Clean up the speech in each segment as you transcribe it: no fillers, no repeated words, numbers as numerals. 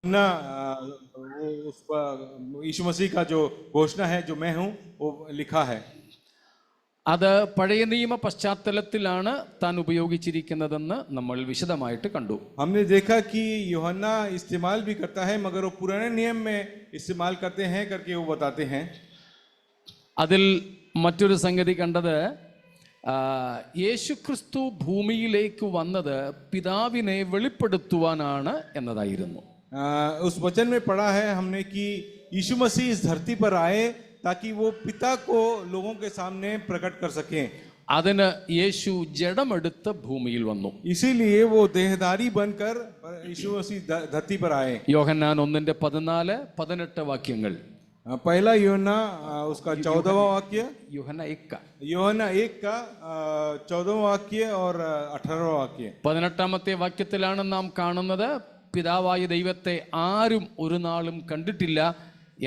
ना वो उस पर यीशु मसीह का जो घोषणा है जो मैं हूँ वो लिखा है. അത് പഴയ നിയമ പശ്ചാത്തലത്തിലാണ് താൻ ഉപയോഗിച്ചിരിക്കുന്നതെന്ന് നമ്മൾ വിശദമായിട്ട് കണ്ടു. हमने देखा कि यूहन्ना इस्तेमाल भी करता है मगर वो पुराने नियम में इस्तेमाल करते हैं करके वो बताते हैं. അതിൽ മറ്റൊരു സംഗതി കണ്ടത് യേശുക്രിസ്തു ഭൂമിയിലേക്ക് വന്നത് പിതാവിനെ വെളിപ്പെടുത്തുവാനാണ് എന്നതായിരുന്നു. उस वचन में पढ़ा है हमने कि यीशु मसीह इस धरती पर आए ताकि वो पिता को लोगों के सामने प्रकट कर सकें. അതിന് യേശു ജഡമെടുത്ത് ഭൂമിയിൽ വന്നു. इसीलिए वो देहधारी बनकर यीशु मसीह धरती पर आए. യോഹന്നാൻ 1:14-18 വാക്യങ്ങൾ. पहला यूहन्ना उसका 14वां वाक्य, യോഹന്ന 1 का 14वां वाक्य और 18वां वाक्य. 18ാമത്തെ വാക്യത്തിലാണ് നാം കാണുന്നത്, പിതാവായ ദൈവത്തെ ആരും ഒരു നാളും കണ്ടിട്ടില്ല,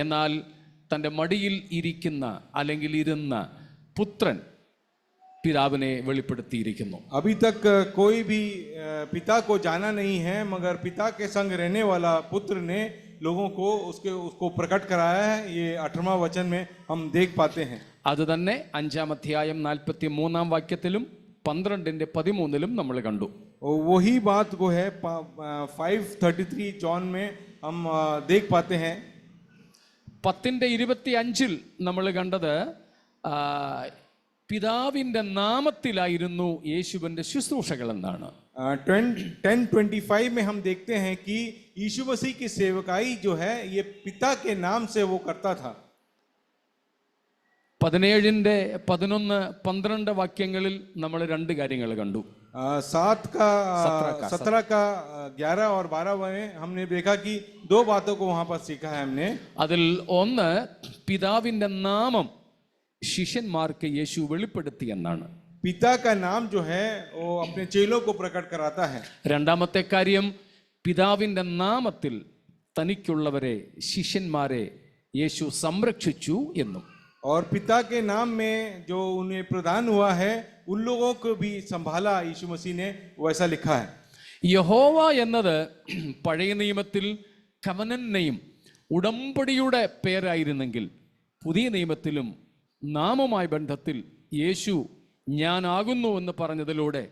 എന്നാൽ തൻ്റെ മടിയിൽ ഇരിക്കുന്ന അല്ലെങ്കിൽ ഇരുന്ന പുത്രൻ പിതാവിനെ വെളിപ്പെടുത്തിയിരിക്കുന്നു. अभी तक कोई भी पिता को जाना नहीं है मगर पिता के संग रहने वाला पुत्र ने लोगों को उसको प्रकट कराया है. ये 18वां वचन में हम देख पाते हैं. അത് തന്നെ 5-ാം അധ്യായം 43-ാം വാക്യത്തിലും 12:13 നമ്മൾ കണ്ടു. वही बात को है 5:33 जॉन में हम देख पाते हैं. 10:25 നമ്മൾ കണ്ടത് പിതാവിൻ്റെ നാമത്തിലായിരുന്നു യേശുവിൻ്റെ ശുശ്രൂഷകൾ എന്നാണ്. 10:25 में हम देखते हैं कि यीशु मसीह की सेवकाई जो है ये पिता के नाम से वो करता था. 17-11-12 വാക്യങ്ങളിൽ നമ്മൾ രണ്ട് കാര്യങ്ങൾ കണ്ടു. 7 का 17 का 11 और 12 में हमने देखा कि दो बातों को वहां पर सीखा है हमने. അതിൽ ഒന്ന്, പിതാവിൻ്റെ നാമം ശിഷ്യന്മാർക്ക് യേശു വെളിപ്പെടുത്തി എന്നാണ്. पिता का नाम जो है वो अपने चेलों को प्रकट कराता है. രണ്ടാമത്തെ കാര്യം, പിതാവിൻ്റെ നാമത്തിൽ തനിക്കുള്ളവരെ ശിഷ്യന്മാരെ യേശു സംരക്ഷിച്ചു എന്നും. और पिता के नाम में जो उन्हें प्रदान हुआ है उन लोगों को भी संभाला यीशु मसीह ने, वैसा लिखा है. യഹോവ എന്നത് പഴയ നിയമത്തിൽ കവനന്റ് നെയിം, ഉടമ്പടിയുടെ പേരായിരുന്നെങ്കിൽ പുതിയ നിയമത്തിലും നാമമായ ബന്ധത്തിൽ യേശു ഞാനാകുന്നു എന്ന് പറഞ്ഞതിലൂടെ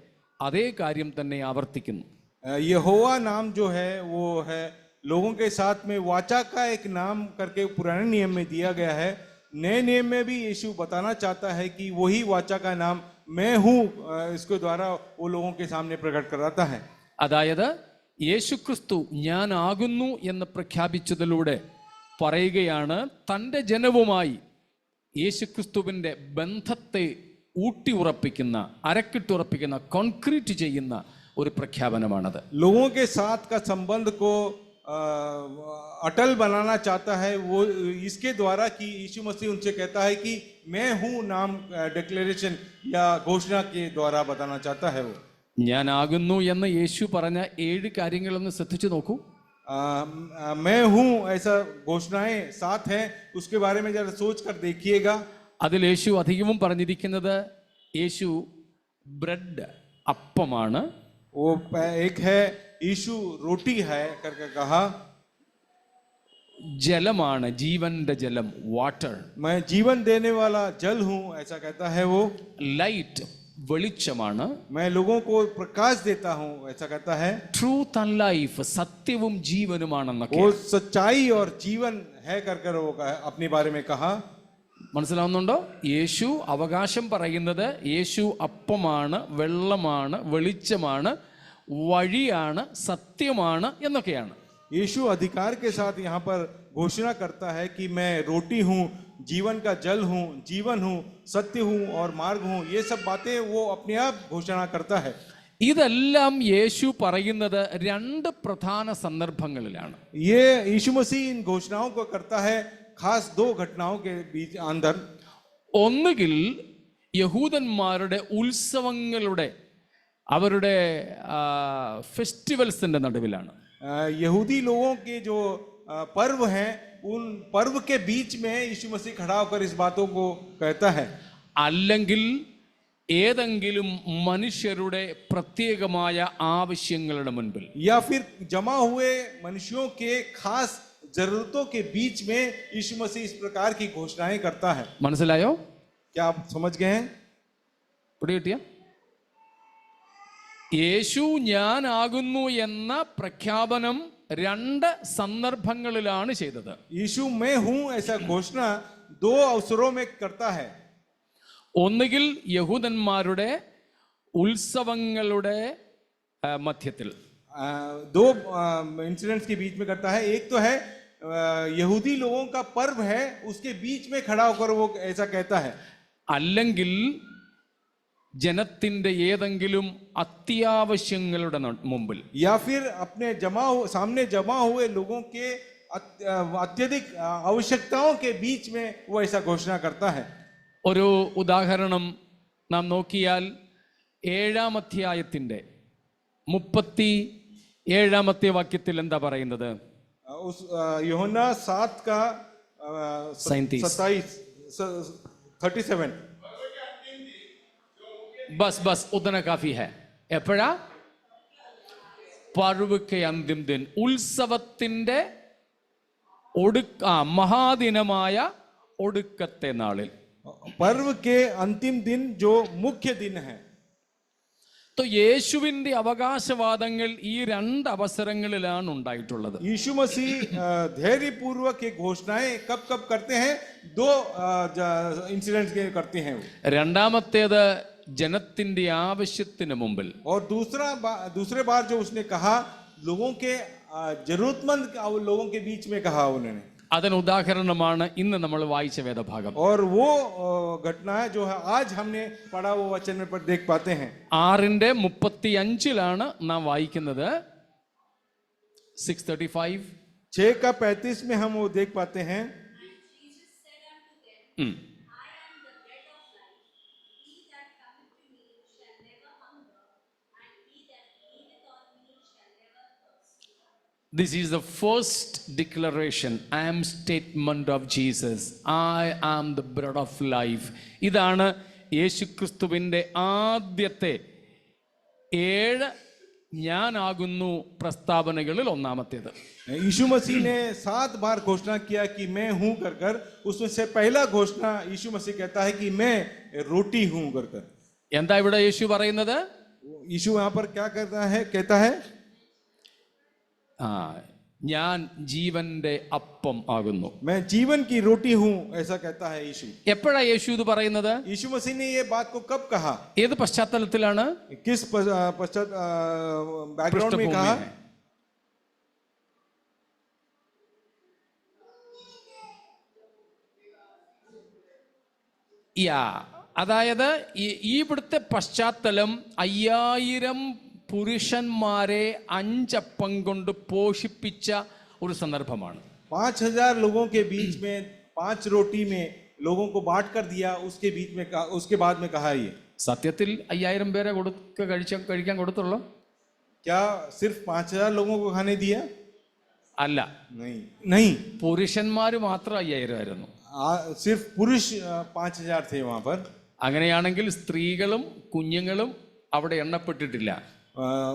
അതേ കാര്യം തന്നെ ആവർത്തിക്കുന്നു. यहोवा नाम जो है वो है लोगों के साथ में वाचा का एक नाम करके पुराने नियम में दिया गया है. नए नियम में भी यीशु बताना चाहता है कि वही वाचा का नाम मैं हूँ, इसके द्वारा वो लोगों के सामने प्रकट कराता है. അതായത് യേശുക്രിസ്തു ഞാനാകുന്നു എന്ന് പ്രഖ്യാപിച്ചതിലൂടെ പറയുകയാണ് തൻ്റെ ജനവുമായി യേശുക്രിസ്തുവിൻ്റെ ബന്ധത്തെ ഊട്ടി ഉറപ്പിക്കുന്ന, അരക്കിട്ടുറപ്പിക്കുന്ന, കോൺക്രീറ്റ് ചെയ്യുന്ന ഒരു പ്രഖ്യാപനമാണത്. लोगों के साथ का संबंध को अटल बनाना चाहता है वो इसके द्वारा कि यीशु मसीह उनसे कहता है कि मैं हूँ नाम डिक्लेरेशन या घोषणा के द्वारा बताना चाहता है. वो ഞാനാകുന്നു എന്ന് യേശു പറഞ്ഞ 7 കാര്യങ്ങളൊന്ന് ശ്രദ്ധിച്ചു നോക്കൂ. मैं हूँ ऐसा घोषणाएं 7 हैं, उसके बारे में जरा सोच कर देखिएगा. അതിൽ യേശു അധികവും പറഞ്ഞിരിക്കുന്നത് യേശു ബ്രെഡ്, അപ്പമാണ്. वो एक है यीशु रोटी है करके कहा. ജലമാണ്, ജീവന്റെ ജലം, വാട്ടർ. मैं जीवन देने वाला जल हूँ ऐसा कहता है वो. ലൈറ്റ്, വെളിച്ചമാണ്. मैं लोगों को प्रकाश देता हूँ ऐसा कहता है. ട്രൂത്ത് ആൻഡ് ലൈഫ്, സത്യവും ജീവനുമാണെന്നൊക്കെ. वो सच्चाई और जीवन है कर वो अपने बारे में कहा. മനസ്സിലാവുന്നുണ്ടോ? യേശു അവകാശം പറയുന്നത് യേശു അപ്പമാണ്, വെള്ളമാണ്, വെളിച്ചമാണ്, വഴിയാണ്, സത്യമാണ് എന്നൊക്കെയാണ്. यीशु अधिकार के साथ यहाँ पर घोषणा करता है कि मैं रोटी हूँ, जीवन का जल हूँ, जीवन हूँ, सत्य हूँ और मार्ग हूँ. ये सब बातें वो अपने आप घोषणा करता है. ഇതെല്ലാം യേശു പറയുന്നത് 2 പ്രധാന സന്ദർഭങ്ങളിലാണ്. ये यीशु मसीह इन घोषणाओं को करता है खास 2 घटनाओं के बीच अंदर. ഒന്നുകിൽ യഹൂദന്മാരുടെ ഉത്സവങ്ങളുടെ, അവരുടെ ഫെസ്റ്റിവൽസിന്റെ നടുവിലാണ്. यहूदी लोगों के जो पर्व हैं उन पर्व के बीच में यीशु मसीह खड़ा होकर इस बातों को कहता है. അല്ലെങ്കിൽ ഏതെങ്കിലും മനുഷ്യരുടെ പ്രത്യേകമായ ആവശ്യങ്ങളുടെ മുൻപിൽ, या फिर जमा हुए मनुष्यों के खास जरूरतों के बीच में यीशु मसीह इस प्रकार की घोषणाएं करता है। മനസ്സിലായോ? क्या आप समझ गए हैं? പിടികിട്ടിയ? യേശു ഞാനാകുന്നു എന്ന പ്രഖ്യാപനം രണ്ട് സന്ദർഭങ്ങളിലാണ് ചെയ്തത്. यीशु मैं हूं ऐसा घोषणा दो अवसरों में करता है। ഒന്നുകിൽ യഹൂദന്മാരുടെ ഉത്സവങ്ങളുടെ മധ്യത്തിൽ, दो इंसिडेंट्स के बीच में करता है। एक तो है यहूदी लोगों का पर्व है, उसके बीच में खड़ा होकर वो ऐसा कहता है। അല്ലെങ്കിൽ ജനത്തിന്റെ ഏതെങ്കിലും അത്യാവശ്യങ്ങളുടെ മുമ്പിൽ, या फिर अपने सामने जमा हुए लोगों के अत्यधिक आवश्यकताओं के बीच में वो ऐसा घोषणा करता है। ഒരു ഉദാഹരണം നാം നോക്കിയാൽ 7-ാം അധ്യായത്തിന്റെ 37-ാമത്തെ വാക്യത്തിൽ എന്താ പറയുന്നത്? उस यूहन्ना 7 का 37 बस उतना काफी है. എപ്പോഴാ? പർവ്വക്കെ അന്തിം ദിൻ, ഉത്സവത്തിന്റെ മഹാദിനമായ ഒടുക്കത്തെ നാളിൽ, पर्व के अंतिम दिन जो मुख्य दिन है। तो യേശുവിന്റെ അവകാശവാദങ്ങൾ ഈ രണ്ട് അവസരങ്ങളിലാണ് ഉണ്ടായിട്ടുള്ളത്. यीशु मसीह धैर्य पूर्वक ये घोषणाएं कब कब करते हैं? दो इंसिडेंट्स के करते हैं। രണ്ടാമത്തേത് ജനത്തിന്റെ ആവശ്യത്തിന് മുമ്പിൽ, और दूसरे बार जो उसने कहा लोगों के जरूरतमंद लोगों के बीच में कहा उन्होंने। അതിന് ഉദാഹരണമാണ് ഇന്ന് നമ്മൾ വായിച്ച വേദഭാഗം. और वो घटना है जो है आज हमने पढ़ा वो वचन में पर देख पाते हैं। 6:35 നാം വായിക്കുന്നത്. 6:35 6 का 35 में हम वो देख पाते हैं। This is the first declaration, I am statement of Jesus. I am the bread of life. ഇതാണ് യേശുക്രിസ്തുവിന്റെ ആദ്യത്തെ 7 ഞാനാകുന്നു പ്രസ്താവനകളിൽ ഒന്നാമത്തേത്. यीशु मसीह ने 7 बार घोषणा किया कि मैं हूं कर उसमें से पहला घोषणा यीशु मसीह कहता है कि मैं रोटी हूं कर। എന്താ ഇവിടെ യേശു പറയുന്നത്? यीशु यहाँ पर क्या कहता है? ഞാൻ ജീവന്റെ അപ്പം ആകുന്നു, मैं जीवन की रोटी हूं ऐसा कहता है यीशु। എപ്പോഴാ യേശു ഇത് പറയുന്നത്? यीशु मसीह ने ये बात को कब कहा? ഏത് പശ്ചാത്തലത്തിലാണ്, किस बैकग्राउंड में कहा? അതായത് ഇവിടുത്തെ പശ്ചാത്തലം 5000 പുരുഷന്മാരെ 5 അപ്പം കൊണ്ട് പോഷിപ്പിച്ച ഒരു സന്ദർഭമാണ്. 5000 लोगों के बीच में 5 रोटी में लोगों को बांट कर दिया, उसके बीच में उसके बाद में कहा ये। സത്യത്തിൽ 5000 പേരെ കഴിക്കാൻ കൊടുത്തുള്ളൂ? क्या सिर्फ 5000 लोगों को खाने दिया? അല്ല, नहीं, പുരുഷന്മാർ മാത്രം 5000 ആയിരുന്നു. सिर्फ पुरुष 5000 थे वहां पर. അങ്ങനെയാണെങ്കിൽ സ്ത്രീകളും കുഞ്ഞുങ്ങളും അവിടെ എണ്ണപ്പെട്ടിട്ടില്ല.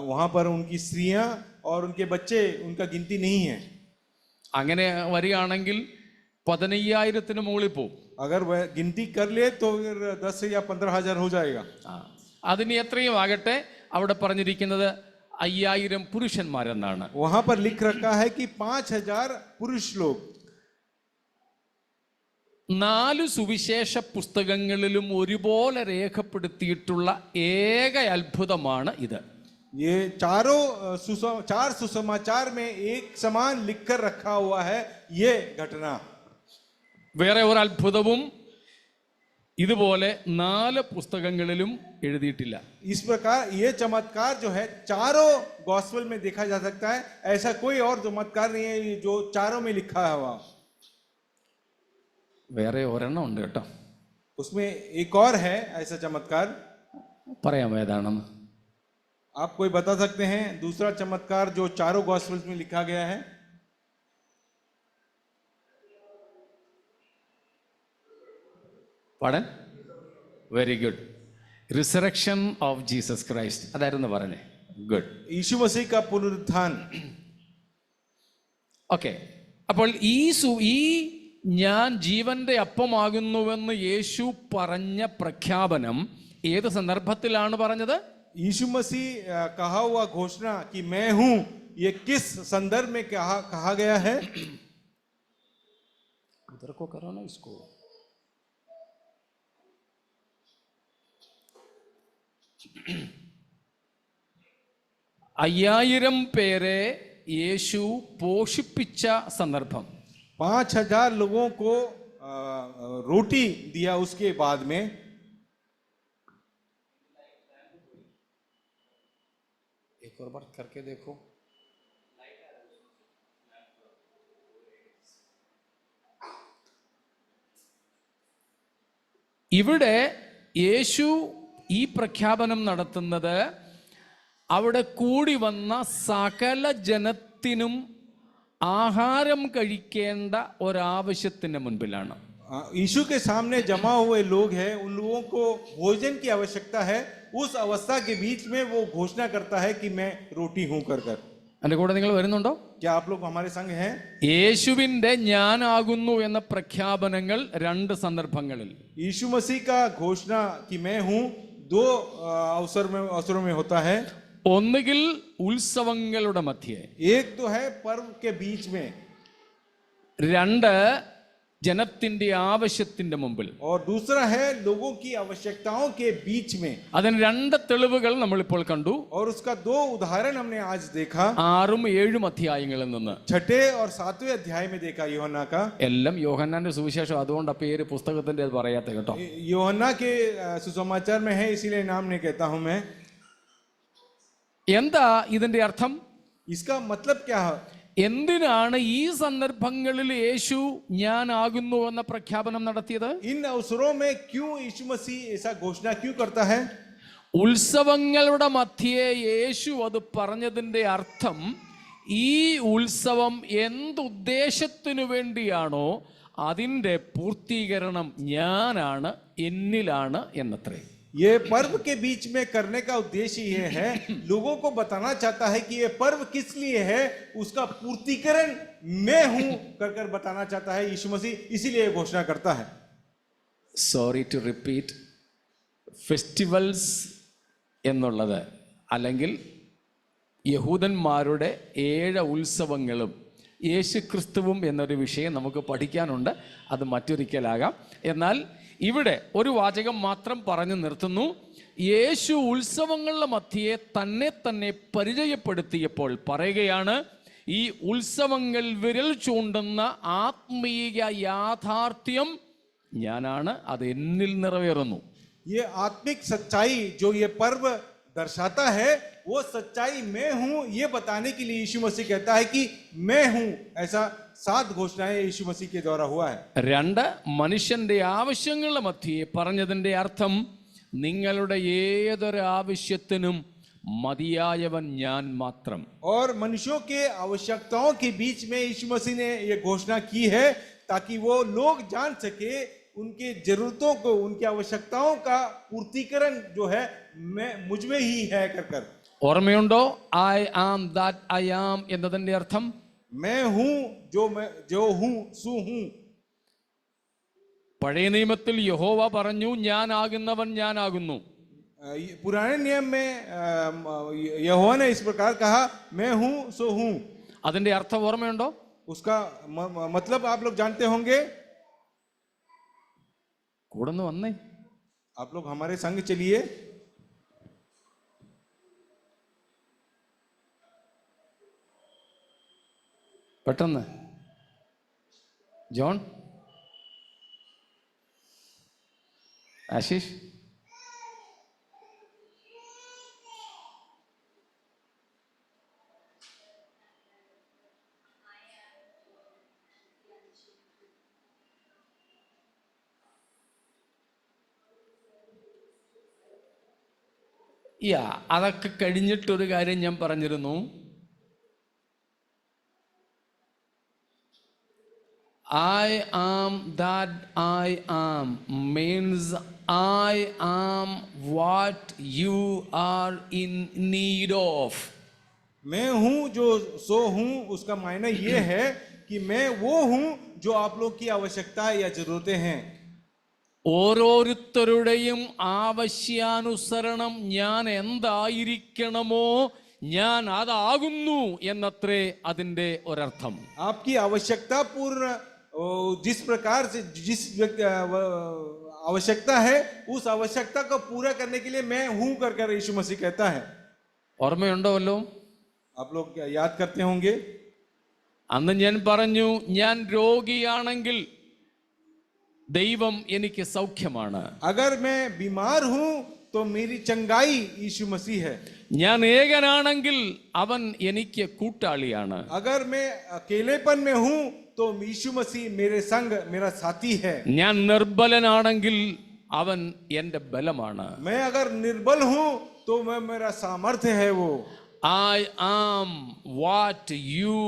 वहां पर उनकी स्त्रियां और उनके बच्चे उनका गिनती नहीं है. അങ്ങനെ വരികയാണെങ്കിൽ 15000 മുകളിൽ പോകും. अगर वह गिनती कर ले तो फिर 10 या 15000 हो जाएगा. അതിന് എത്രയും ആകട്ടെ, അവിടെ പറഞ്ഞിരിക്കുന്നത് 5000 പുരുഷന്മാരെന്നാണ്. वहां पर लिख रखा है कि 5000 पुरुष लोग. 4 സുവിശേഷ പുസ്തകങ്ങളിലും ഒരുപോലെ രേഖപ്പെടുത്തിയിട്ടുള്ള ഏക അത്ഭുതമാണ് ഇത്. ये 4 सुसमाचार में एक समान लिखकर रखा हुआ है ये घटना. വേറെ ഒരു അത്ഭുതവും ഇതുപോലെ 4 പുസ്തകങ്ങളിലും എഴുതിയിട്ടില്ല. इस प्रकार ये चमत्कार जो है 4 गॉस्पेल में देखा जा सकता है. ऐसा कोई और चमत्कार नहीं है जो 4 में लिखा हुआ. വേറെ ഒരെണ്ണം ഉണ്ട് കേട്ടോ. उसमें एक और है ऐसा चमत्कार. പറയാമോ ഏതാണെന്ന്? आप कोई बता सकते हैं दूसरा चमत्कार जो 4 गॉस्पेल्स में लिखा गया है? പാടൻ? Very good. Resurrection of Jesus Christ, അതായിരുന്നു പറഞ്ഞേ. ഗുഡ്. यीशु मसीह का पुनरुत्थान. ഓക്കെ. അപ്പോൾ ഈ ഞാൻ ജീവന്റെ അപ്പമാകുന്നുവെന്ന് യേശു പറഞ്ഞ പ്രഖ്യാപനം ഏത് സന്ദർഭത്തിലാണ് പറഞ്ഞത്? यीशु मसीह कहा हुआ घोषणा कि मैं हूं, ये किस संदर्भ में कहा गया है? उधर को करो ना इसको. അയ്യായിരം പേരെ യേശു പോഷിപ്പിച്ച സന്ദർഭം. 5000 लोगों को रोटी दिया उसके बाद में. एक और बार करके देखो. ഇവിടെ യേശു ഈ പ്രഖ്യാപനം നടത്തുന്നത് അവിടെ കൂടി വന്ന സകല ജനത്തിനും ആഹാരം കഴിക്കേണ്ട ഒരാവശ്യത്തിന് മുൻപിലാണ്. यीशु के सामने जमा हुए लोग हैं, उन लोगों को भोजन की आवश्यकता है. उस अवस्था के बीच में वो घोषणा करता है कि मैं रोटी हूं कर. എൻ്റെ കൂടെ നിങ്ങൾ വരുന്നുണ്ടോ? क्या आप लोग हमारे संग हैं? യേശുവിന്റെ ഞാനാകുന്നു എന്ന പ്രഖ്യാപനങ്ങൾ രണ്ട് സന്ദർഭങ്ങളിൽ. यीशु मसीह का घोषणा कि मैं हूं दो अवसरों में होता है. ഒന്നുകിൽ ഉത്സവങ്ങളുടെ മധ്യേ, एक तो है पर्व के बीच में, രണ്ട് ജനത്തിന്റെ ആവശ്യത്തിന്റെ മുമ്പിൽ, और दूसरा है लोगों की आवश्यकताओं के बीच में. അതിന് രണ്ട് തെളിവുകൾ നമ്മൾ ഇപ്പോൾ കണ്ടു. और उसका दो उदाहरण हमने आज देखा 6ഉം 7ഉം അധ്യായങ്ങളിൽ നിന്ന്. 6 और 7वें अध्याय में देखा യോഹന്നാ का. എല്ലാം യോഹന്നാന്റെ സുവിശേഷം, അതുകൊണ്ട് ആ പേര് പുസ്തകത്തിന്റെ പറയാത്ത കേട്ടോ. യോഹन्ना के सुसमाचार में है, इसीलिए नाम नहीं कहता हूं मैं. എന്താ ഇതിന്റെ അർത്ഥം? इसका मतलब क्या है? എന്തിനാണ് ഈ സന്ദർഭങ്ങളിൽ യേശു ഞാനാകുന്നു എന്ന പ്രഖ്യാപനം നടത്തിയത്? इन अवसरों में क्यों यीशु मसीह ऐसा घोषणा क्यों करता है? ഉത്സവങ്ങളുടെ മധ്യേ യേശു അത് പറഞ്ഞതിന്റെ അർത്ഥം ഈ ഉത്സവം എന്തുദ്ദേശത്തിനു വേണ്ടിയാണോ അതിന്റെ പൂർത്തീകരണം ഞാനാണ്, എന്നിലാണ് എന്നത്രേ. ये पर्व के बीच में करने का उद्देश्य ये है, लोगों को बताना चाहता है कि ये पर्व किस लिए है, उसका पूर्तिकरण मैं हूं कर बताना चाहता है यीशु मसीह, इसीलिए घोषणा करता है. സോറി ടു റിപ്പീറ്റ്, ഫെസ്റ്റിവൽസ് എന്നുള്ളത് അല്ലെങ്കിൽ യഹൂദന്മാരുടെ 7 ഉത്സവങ്ങളും യേശു ക്രിസ്തുവും എന്നൊരു വിഷയം നമുക്ക് പഠിക്കാനുണ്ട്. അത് മറ്റൊരിക്കലാകാം. എന്നാൽ ഇവിടെ ഒരു വാചകം മാത്രം പറഞ്ഞു നിർത്തുന്നു. യേശു ഉത്സവങ്ങളുടെ മധ്യേ തന്നെ പരിചയപ്പെടുത്തിയപ്പോൾ പറയുകയാണ്, ഈ ഉത്സവങ്ങൾ വിരൽ ചൂണ്ടുന്ന ആത്മീയ യാഥാർത്ഥ്യം ഞാനാണ്, അത് എന്നിൽ നിറവേറുന്നു. ये आत्मिक सच्चाई जो ये पर्व दर्शाता है, वो सच्चाई मैं हूं, ये बताने के लिए यीशु मसीह कहता है कि मैं हूं. ऐसा 7 घोषणाएं यीशु मसीह के द्वारा हुआ है. രണ്ട്, മനുഷ്യന്റെ ആവശ്യങ്ങളുടെ മധ്യേ പറഞ്ഞതിന്റെ അർത്ഥം നിങ്ങളുടെ ഏതൊരു ആവശ്യത്തിനും മതിയായവൻ ഞാൻ മാത്രം. और मनुष्यों के आवश्यकताओं के बीच में यीशु मसीह ने ये घोषणा की है ताकि वो लोग जान सके उनके जरूरतों को, उनकी आवश्यकताओं का पूर्तिकरण जो है मैं मुझ में ही है कर. ഓർമ്മയുണ്ടോ? I am that I am എന്നതിന്റെ അർത്ഥം मैं हूं जो हूं सु हूं. പഴയ നിയമത്തിൽ യഹോവ പറഞ്ഞു ഞാനാകുന്നവൻ ഞാനാകുന്നു. पुराने नियम में यहोवा ने इस प्रकार कहा मैं हूं सो हूं. അതിന്റെ അർത്ഥം ഓർമ്മയുണ്ടോ? उसका मतलब आप लोग जानते होंगे. കൂടെ വന്നേ, आप लोग हमारे संग चलिए. പെട്ടെന്ന് ജോൺ, ആശിഷ്, അതൊക്കെ കഴിഞ്ഞിട്ടൊരു കാര്യം ഞാൻ പറഞ്ഞിരുന്നു. I am that I am means I am what you are in need of. मैं हूं जो सो हूं, उसका मायना ये है कि मैं वो हूं जो आप लोग की आवश्यकता या जरूरतें हैं। ഓരോരുത്തരുടെയും ആവശ്യാനുസരണം ഞാൻ എന്തായിരിക്കണമോ ഞാൻ അതാകുന്നു എന്നത്രേ അതിൻ്റെ ഒരർത്ഥം. आपकी आवश्यकता पूर्ण जिस प्रकार से जिस आवश्यकता है, उस आवश्यकता को पूरा करने के लिए मैं हूं कर यीशु मसीह कहता है। ഓർമ്മയുണ്ടോ വല്ലോ? आप लोग याद करते होंगे, അന്ന് ഞാൻ പറഞ്ഞു, ഞാൻ രോഗിയാണെങ്കിൽ ദൈവം എനിക്ക് സൗഖ്യമാണ്. अगर मैं बीमार हूं तो मेरी चंगाई यीशु मसीह है। ഞാൻ ഏകനാണെങ്കിൽ അവൻ എനിക്ക് കൂട്ടാളിയാണ്. अगर मैं अकेलेपन में हूं तो यीशु मसीह मेरे संग मेरा साथी है। ഞാൻ നിർബലനാണെങ്കിൽ അവൻ എൻ്റെ ബലമാണ്. मैं अगर निर्बल हूं तो मैं मेरा सामर्थ्य है वो। I am what you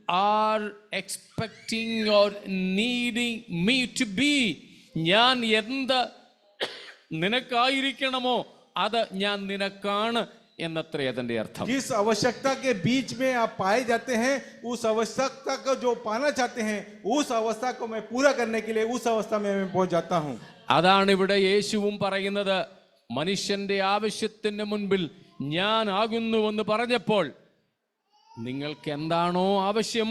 are expecting or needing me to be. ഞാൻ എന്ത് നിനക്കായിരിക്കണമോ അത് ഞാൻ നിനക്കാണ് എന്നത്രേ അതിന്റെ അർത്ഥം. जिस आवश्यकता के बीच में आप पाए जाते हैं, उस आवश्यकता को जो पाना चाहते हैं, उस अवस्था को मैं पूरा करने के लिए उस अवस्था में मैं पहुंच जाता हूं। അതാണ് ഇവിടെ യേശുവും പറയുന്നത്. മനുഷ്യന്റെ ആവശ്യത്തിന് മുൻപിൽ ഞാൻ ആകുന്നുവെന്ന് പറഞ്ഞപ്പോൾ നിങ്ങൾക്ക് എന്താണോ ആവശ്യം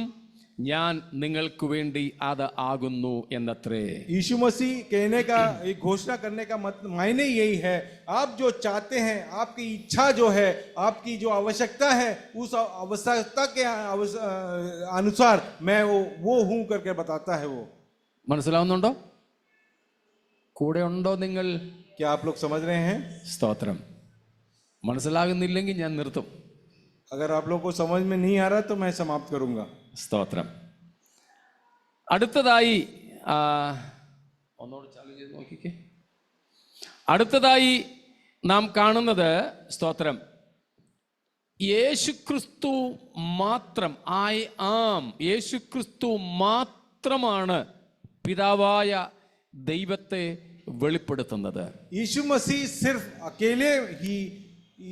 ഞാൻ നിങ്ങൾക്ക് വേണ്ടി അത് ആകുന്നു എന്നത്രേ. यीशु मसीह कहने का, एक घोषणा करने का मायने यही है, आप जो चाहते हैं, आपकी इच्छा जो है, आपकी जो आवश्यकता है, उस आवश्यकता के अनुसार मैं वो हूं करके बताता है वो। മനസ്സിലാവുന്നുണ്ടോ? കൂടെ ഉണ്ടോ നിങ്ങൾ? क्या आप लोग समझ रहे हैं? സ്തോത്രം. മനസ്സിലാകുന്നില്ലെങ്കിൽ ഞാൻ നിർത്തും. अगर आप लोग को समझ में नहीं आ रहा तो मैं समाप्त करूंगा। സ്തോത്രം. അടുത്തതായി ഒന്നോട് ചാലു ചെയ്ത് നോക്കിക്കേ. അടുത്തതായി നാം കാണുന്നത്, സ്തോത്രം, യേശുക്രിസ്തു മാത്രം, ഐ ആം, യേശുക്രിസ്തു മാത്രമാണ് പിതാവായ ദൈവത്തെ വെളിപ്പെടുത്തുന്നത്. यीशु मसीह सिर्फ अकेले ही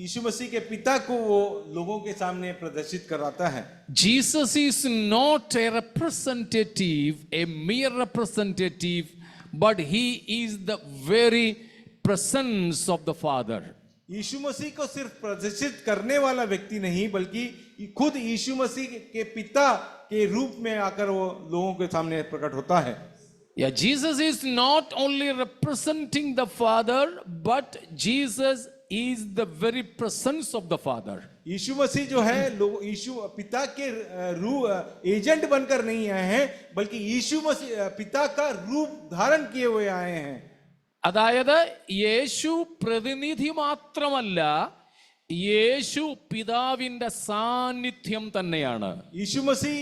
यीशु मसीह के पिता को वो लोगों के सामने प्रदर्शित कराता है। Jesus is not a representative, a mere representative, but he is the very presence of the Father. यीशु मसीह को सिर्फ प्रदर्शित करने वाला व्यक्ति नहीं, बल्कि खुद यीशु मसीह के पिता के रूप में आकर वो लोगों के सामने प्रकट होता है। Yeah, Jesus is not only representing the Father, but Jesus is the very presence of the Father. यीशु मसीह जो है, लोग यीशु पिता के एजेंट बनकर नहीं आए हैं, बल्कि यीशु मसीह पिता का रूप धारण किए हुए आए हैं। അതായത് യേശു പ്രതിനിധി മാത്രമല്ല, യേശു പിതാവിന്റെ സാന്നിധ്യം തന്നെയാണ്. यीशु मसीह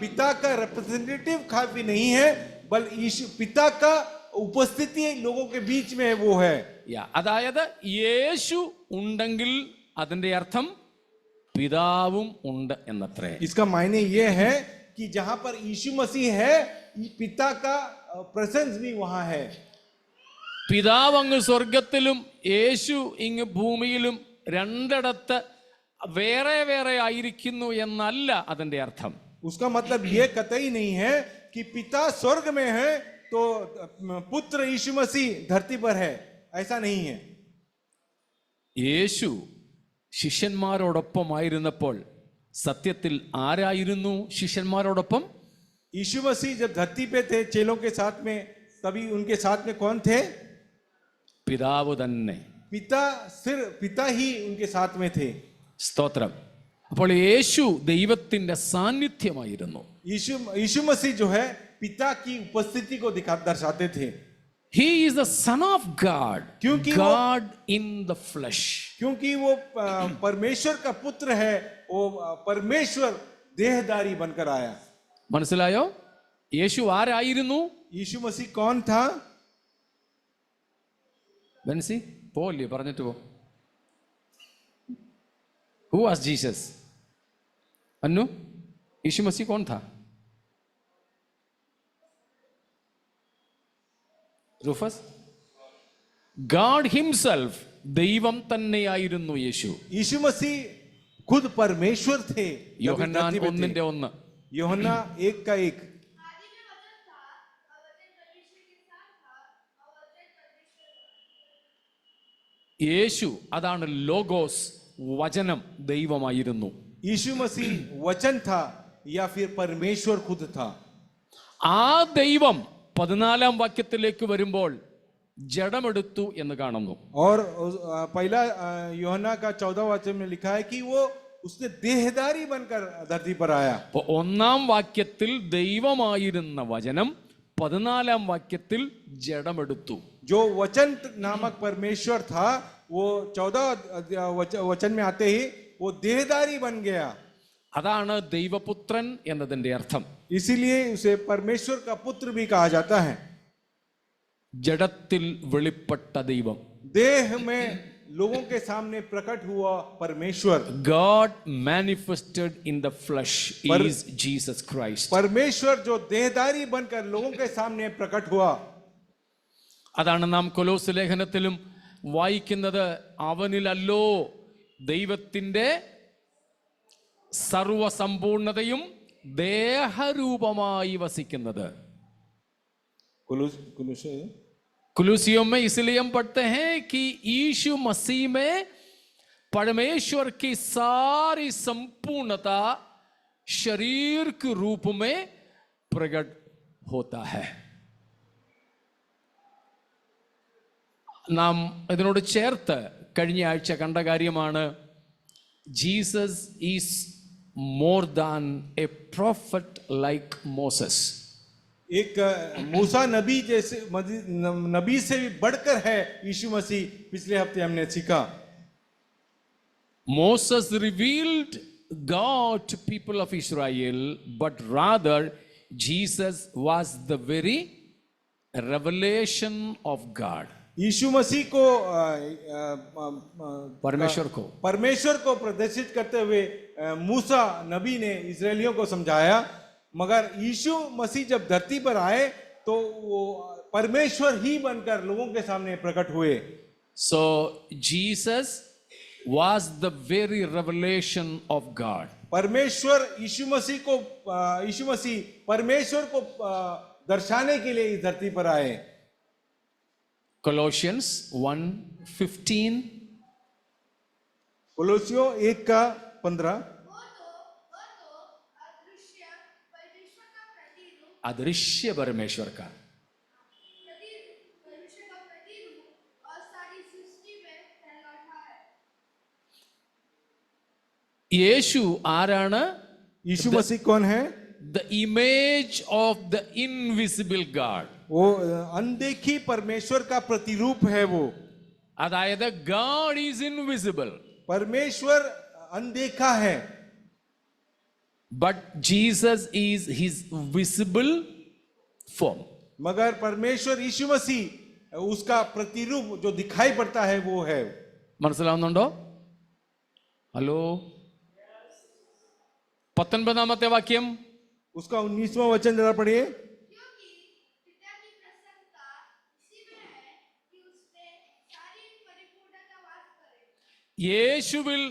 पिता का रिप्रेजेंटेटिव काफी नहीं है, बल्कि यीशु पिता का उपस्थिति लोगों के बीच में वो है। അതായത് യേശു ഉണ്ടെങ്കിൽ അതിന്റെ അർത്ഥം പിതാവും ഉണ്ട് എന്നത്രേ. इसका मायने ये है कि जहां पर यीशु मसीह है, पिता का प्रेजेंस भी वहां है। പിതാവ് അങ്ങ് സ്വർഗത്തിലും യേശു ഇങ്ങ് ഭൂമിയിലും രണ്ടിടത്ത് വേറെ വേറെ ആയിരിക്കുന്നു എന്നല്ല അതിന്റെ അർത്ഥം. उसका मतलब ये कतई नहीं है कि पिता स्वर्ग में है तो पुत्र यीशु मसीह धरती पर है, ऐसा नहीं है। യേശു ശിഷ്യന്മാരോടൊപ്പമായിരുന്നപ്പോൾ സത്യത്തിൽ ആരായിരുന്നു ശിഷ്യന്മാരോടൊപ്പം? यीशु मसीह जब धरती पे थे चेलों के साथ में, तभी उनके साथ में कौन थे? പിതാവ് തന്നെ. पिता ही उनके साथ में थे। സ്തോത്രം. അപ്പോൾ യേശു ദൈവത്തിന്റെ സാന്നിധ്യമായിരുന്നു. यीशु मसीह जो है पिता की उपस्थिति को दर्शाते थे। He is the son of God, God in the flesh. क्योंकि वो परमेश्वर का पुत्र है, वो परमेश्वर देहधारी बनकर आया। മനസ്സിലായോ? യേശു ആരായിരുന്നു? यीशु मसीह कौन था? ബെൻസി പോല്ലേ, പറഞ്ഞിട്ട് പോ. Who was Jesus? अन्नू, यीशु मसीह कौन था? रूफस, God himself, ദൈവം തന്നെയായിരുന്നു യേശു. यीशु मसीह खुद परमेश्वर थे. യോഹന്നാൻ 1:1. यूहन्ना 1:1. आदि में वचन था और वचन परमेश्वर के साथ था और वचन परमेश्वर था. യേശു, അതാണ് ലോഗോസ്, വചനം ദൈവമായിരുന്നു. यीशु मसीह वचन था या फिर परमेश्वर खुद था. ആ ദൈവം 14-ാം വാക്യത്തിലേക്ക് വരുമ്പോൾ ജഡമെടുത്തു എന്ന് കാണുന്നു. और पहला यूहन्ना का 14 वचन में लिखा है कि वो उसने देहधारी बनकर धरती पर आया. അപ്പൊ 1-ാം വാക്യത്തിൽ ദൈവമായിരുന്ന വചനം 14-ാം വാക്യത്തിൽ ജഡമെടുത്തു. जो वचन नामक परमेश्वर था वो 14 वचन में आते ही वो देहधारी बन गया. അതാണ് ദൈവപുത്രൻ എന്നതിന്റെ അർത്ഥം. इसीलिए उसे परमेश्वर का पुत्र भी कहा जाता है. ജഡത്തിൽ വെളിപ്പെട്ട ദൈവം. देह में लोगों के सामने प्रकट हुआ परमेश्वर. God manifested in the flesh is Jesus Christ. परमेश्वर जो देहधारी बनकर लोगों के सामने प्रकट हुआ. അതാണ് നാം കൊലോസ് ലേഖനത്തിലും വായിക്കുന്നത്. അവനിലല്ലോ ദൈവത്തിന്റെ സർവസമ്പൂർണതയും ദേഹരൂപമായി വസിക്കുന്നത്. कुलूसियों में इसलिए हम पढ़ते हैं कि यीशु मसीह में परमेश्वर की सारी संपूर्णता शरीर के रूप में प्रकट होता है. നാം ഇതിനോട് ചേർത്ത് കഴിഞ്ഞ ആഴ്ച കണ്ട കാര്യമാണ്, Jesus is more than a prophet like Moses. एक मूसा नबी जैसे नबी से भी बढ़कर है यीशु मसीह. पिछले हफ्ते हमने सीखा Moses revealed God to people of Israel, but rather Jesus was the very revelation of God. यीशु मसीह को परमेश्वर को प्रदर्शित करते हुए मूसा नबी ने इजरायलियों को समझाया. मगर यीशु मसीह जब धरती पर आए तो वो परमेश्वर ही बनकर लोगों के सामने प्रकट हुए. So Jesus was the very revelation of God. परमेश्वर यीशु मसीह परमेश्वर को दर्शाने के लिए इस धरती पर आए. Colossians 1:15. कोलोसियों 1:15. अदृश्य परमेश्वर का और सारी सृष्टि में फैला है. യേശു ആരാണ്? यीशु मसीह कौन है? The image of the invisible God. वो अनदेखी परमेश्वर का प्रतिरूप है. वो അതായത് God is invisible, परमेश्वर अनदेखा है, but Jesus is his visible form. मगर परमेश्वर यीशु मसीह उसका प्रतिरूप जो दिखाई पड़ता है वो है. മനസ്സിലാവുന്നുണ്ടോ? ഹലോ? 19-ാമത്തെ വാക്യം, उसका 19वां वचन जरा पढ़िए. क्योंकि पिता की प्रसन्नता इसी में है कि उसमें सारी परिपूर्णता वास करे. യേശുവിൽ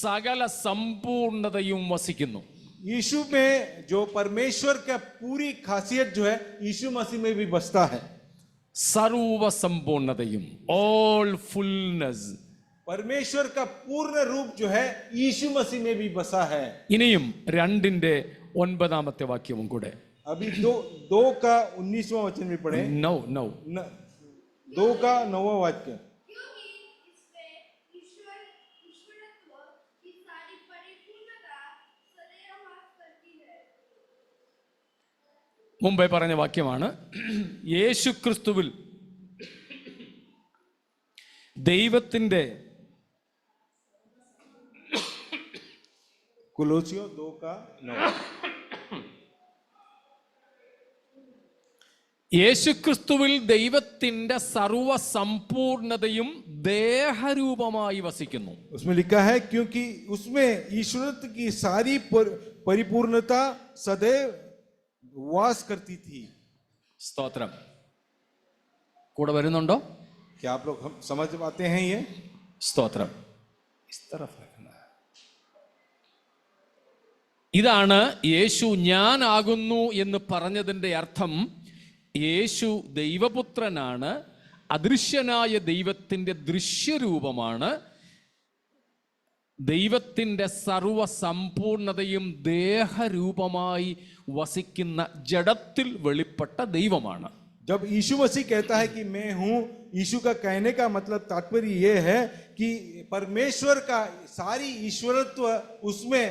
സകല സമ്പൂർണതയും വസിക്കുന്നു. यीशु में जो परमेश्वर का पूरी खासियत जो है यीशु मसीह में भी बसता है. സർവ സമ്പൂർണതയും, all fullness. परमेश्वर का पूर्ण रूप जो है यीशु मसीह में भी बसा है. ഇനിയും 2-ാമത്തെ വാക്യവും കൂടെ. अभी 2 का 19वां वचन भी पढ़े. 2 का 9वां वाक्य. क्योंकि इसमें ईश्वरत्व की सारी परिपूर्णता सदैव वास करती है. മുമ്പേ പറഞ്ഞ വാക്യമാണ്. യേശു ക്രിസ്തുവിൽ ദൈവത്തിന്റെ कुलोसियों 2 का 9. യേശുക്രിസ്തുവിൽ ദൈവത്തിന്റെ സർവസമ്പൂർണതയും ദേഹരൂപമായി വസിക്കുന്നു. उसमें लिखा है क्योंकि उसमें ईश्वरत्व की सारी परिपूर्णता सदैव वास करती थी. സ്തോത്രം. കൂടെ വരുന്നുണ്ടോ? क्या आप लोग हम समझ पाते हैं ये? സ്തോത്രം. ഇതാണ് യേശു ഞാനാകുന്നു എന്ന് പറഞ്ഞതിൻ്റെ അർത്ഥം. യേശു ദൈവപുത്രനാണ്, അദൃശ്യനായ ദൈവത്തിൻ്റെ ദൃശ്യരൂപമാണ്, ദൈവത്തിൻ്റെ സർവസമ്പൂർണതയും ദേഹരൂപമായി വസിക്കുന്ന ജഡത്തിൽ വെളിപ്പെട്ട ദൈവമാണ്. जब यीशु मसीह कहता है कि मैं हूं, यीशु का कहने का मतलब तात्पर्य यह है कि परमेश्वर का सारी ईश्वरत्व उसमें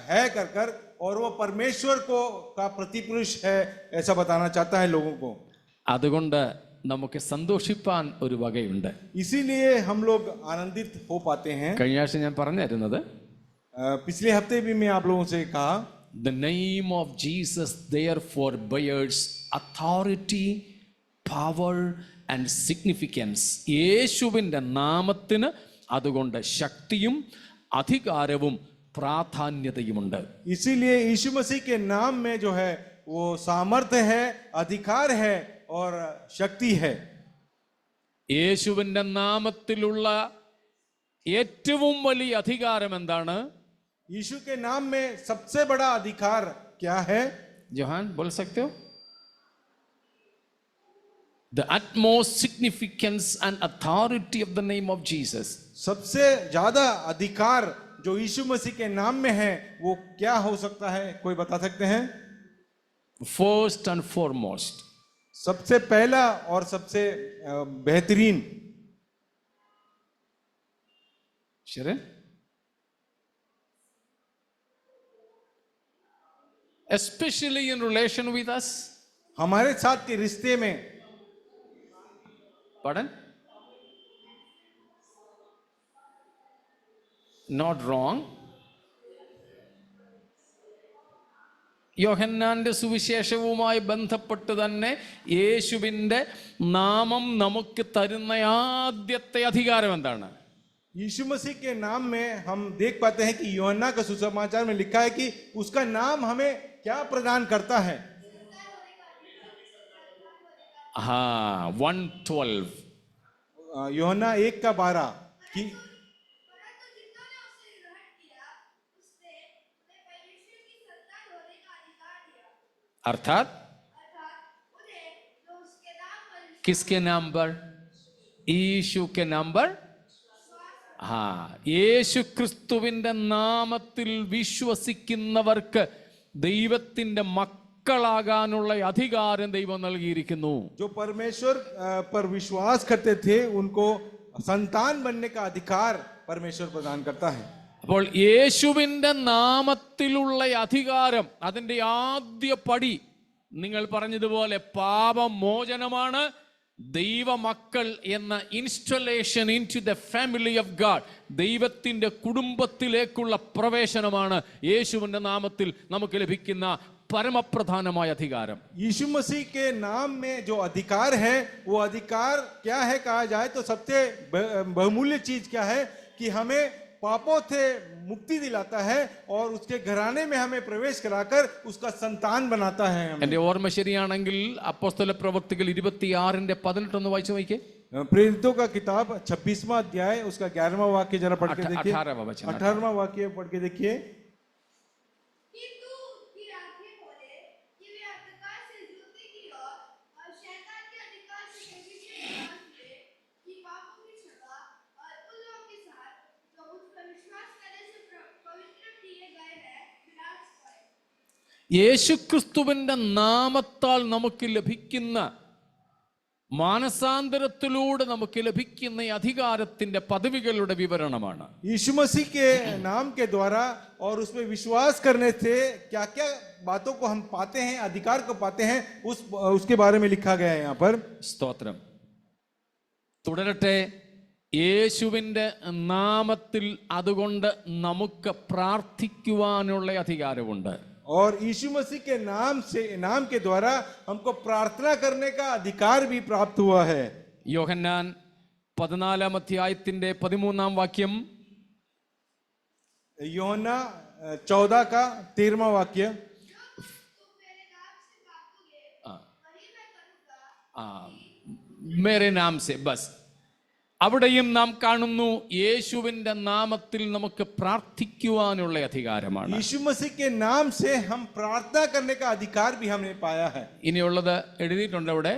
है कर और वो परमेश्वर को का प्रतिपुरुष है, ऐसा बताना चाहता है लोगों को. അതുകൊണ്ട് നമുക്ക് സന്തോഷിപ്പാൻ ഒരു വകയുണ്ട്. इसीलिए हम लोग आनंदित हो पाते हैं. കഴിഞ്ഞ ആഴ്ച ഞാൻ പറഞ്ഞിരുന്നത്, पिछले हफ्ते भी मैं आप लोगों से कहा, the name of Jesus therefore bears authority, power and significance. യേശുവിൻ്റെ നാമത്തിന് അതുകൊണ്ട് ശക്തിയും അധികാരവും പ്രാധാന്യതയുമുണ്ട്. इसीलिए यीशु मसीह के नाम में जो है वो सामर्थ्य है, अधिकार है और शक्ति है. യേശുവിൻ്റെ നാമത്തിലുള്ള ഏറ്റവും വലിയ അധികാരം എന്താണ്? यीशु के नाम में सबसे बड़ा अधिकार क्या है? जोहान बोल सकते हो? The utmost significance and authority of the name of Jesus. सबसे ज्यादा अधिकार जो यीशु मसीह के नाम में है वो क्या हो सकता है? कोई बता सकते हैं? First and foremost, सबसे पहला और सबसे बेहतरीन. शरण, especially in relation with us. हमारे साथ के रिश्ते में. Pardon? Not wrong. യോഹന്നാന്റെ സുവിശേഷവുമായി ബന്ധപ്പെട്ട് തന്നെ യേശുവിൻ്റെ നാമം നമുക്ക് തരുന്ന ആദ്യത്തെ അധികാരം എന്താണ്? यीशु मसीह के नाम में हम देख पाते हैं कि यूहन्ना का सुसमाचार में लिखा है कि उसका नाम हमें क्या प्रदान करता है. हाँ, 1:12. यूहन्ना 1:12 कि परंतु जिन्होंने उसे ग्रहण किया उसने उन्हें परमेश्वर की संतान होने का अधिकार दिया. अर्थात उन्हें जो उसके नाम पर किसके नाम पर? യേശു के नाम पर. യേശു ക്രിസ്തുവിൻ്റെ നാമത്തിൽ വിശ്വസിക്കുന്നവർക്ക് ദൈവത്തിൻ്റെ മക്കളാകാനുള്ള അധികാരം ദൈവം നൽകിയിരിക്കുന്നു. जो परमेश्वर पर विश्वास करते थे उनको संतान बनने का अधिकार परमेश्वर प्रदान करता है. അപ്പോൾ യേശുവിൻ്റെ നാമത്തിലുള്ള അധികാരം, അതിൻ്റെ ആദ്യ പടി നിങ്ങൾ പറഞ്ഞതുപോലെ പാപമോചനമാണ്. ദൈവമക്കൾ എന്ന installation into the family of God, ദൈവത്തിൻ്റെ കുടുംബത്തിലേക്കുള്ള പ്രവേശനമാണ് യേശുവിൻ്റെ നാമത്തിൽ നമുക്ക് ലഭിക്കുന്ന परमप्रधानമായ अधिकारम. यीशु मसीह के नाम में जो अधिकार है वो अधिकार क्या है कहा जाए तो सबसे बहुमूल्य चीज क्या है कि हमें पापों से मुक्ति दिलाता है और उसके घराने में हमें प्रवेश कराकर उसका संतान बनाता है. എൻ്റെ ഓർമ്മ ശരിയാണെങ്കിൽ അപ്പോസ്തല പ്രവൃത്തികൾ 26:18 ഒന്ന് വായിച്ചു നോക്കിയേ. प्रेरितों का किताब 26वां अध्याय उसका 11वां वाक्य जरा पढ़ के देखिए. 18वां वचन. 18वां वाक्य पढ़ के देखिए. യേശുക്രിസ്തുവിൻ്റെ നാമത്താൽ നമുക്ക് ലഭിക്കുന്ന മാനസാന്തരത്തിലൂടെ നമുക്ക് ലഭിക്കുന്ന അധികാരത്തിന്റെ പദവികളുടെ വിവരണമാണ്. यीशु मसीह के नाम के द्वारा और उसमें विश्वास करने से क्या-क्या बातों को हम पाते हैं, अधिकार को पाते हैं, उसके बारे में लिखा गया है यहाँ पर. സ്തോത്രം. തുടരട്ടെ. യേശുവിൻ്റെ നാമത്തിൽ അതുകൊണ്ട് നമുക്ക് പ്രാർത്ഥിക്കുവാനുള്ള അധികാരമുണ്ട്. और यीशु मसीह के नाम के द्वारा हमको प्रार्थना करने का अधिकार भी प्राप्त हुआ है. യോഹന്നാൻ 14-ാം അധ്യായത്തിന്റെ 13-ാം വാക്യം. यूहन्ना 14 का 13वां वाक्य. मेरे नाम से बस അവിടെയും നാം കാണുന്നു യേശുവിന്റെ നാമത്തിൽ നമുക്ക് പ്രാർത്ഥിക്കുവാനുള്ള അധികാരമാണ്. यीशु मसीह के नाम से हम प्रार्थना करने का अधिकार भी हमने पाया है. ഇനിയുള്ളത് എഴുതിയിട്ടുണ്ട് അവിടെ,